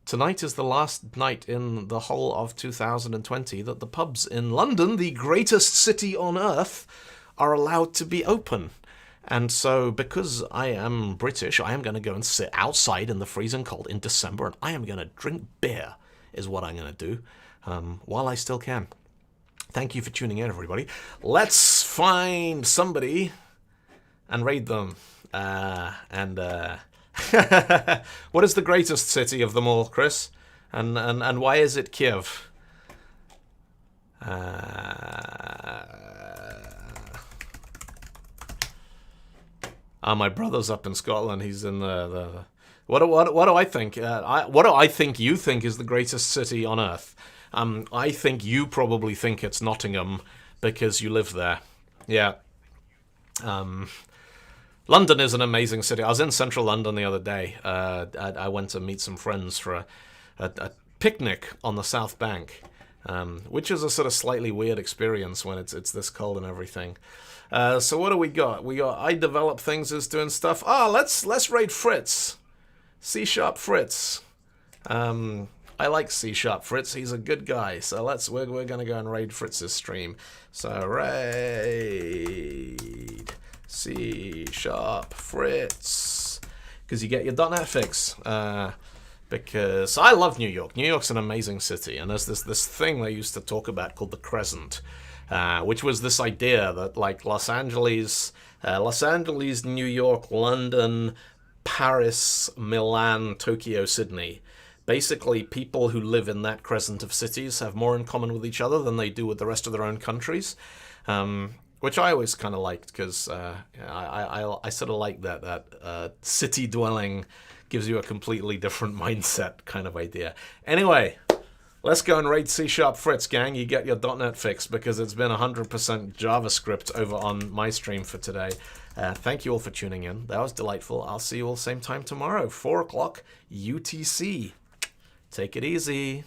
Tonight is the last night in the whole of 2020 that the pubs in London, the greatest city on earth, are allowed to be open. And so, because I am British, I am going to go and sit outside in the freezing cold in December, and I am going to drink beer, is what I'm going to do, while I still can. Thank you for tuning in, everybody. Let's find somebody and raid them. What is the greatest city of them all, Chris? And why is it Kiev? My brother's up in Scotland. He's in the what do I think? What do I think you think is the greatest city on earth? I think you probably think it's Nottingham because you live there. Yeah. London is an amazing city. I was in central London the other day. I went to meet some friends for a picnic on the South Bank, which is a sort of slightly weird experience when it's this cold and everything. So what do we got? We got I develop things is doing stuff. Let's raid Fritz. C# Fritz. I like C# Fritz. He's a good guy. So we're gonna go and raid Fritz's stream. So raid C# Fritz, because you get your .NET fix. Because I love New York. New York's an amazing city, and there's this thing they used to talk about called the Crescent, which was this idea that like Los Angeles, New York, London, Paris, Milan, Tokyo, Sydney. Basically, people who live in that crescent of cities have more in common with each other than they do with the rest of their own countries. Which I always kind of liked, because I sort of like that city dwelling gives you a completely different mindset kind of idea. Anyway, let's go and raid C# Fritz, gang. You get your .NET fix, because it's been 100% JavaScript over on my stream for today. Thank you all for tuning in. That was delightful. I'll see you all same time tomorrow, 4 o'clock UTC. Take it easy.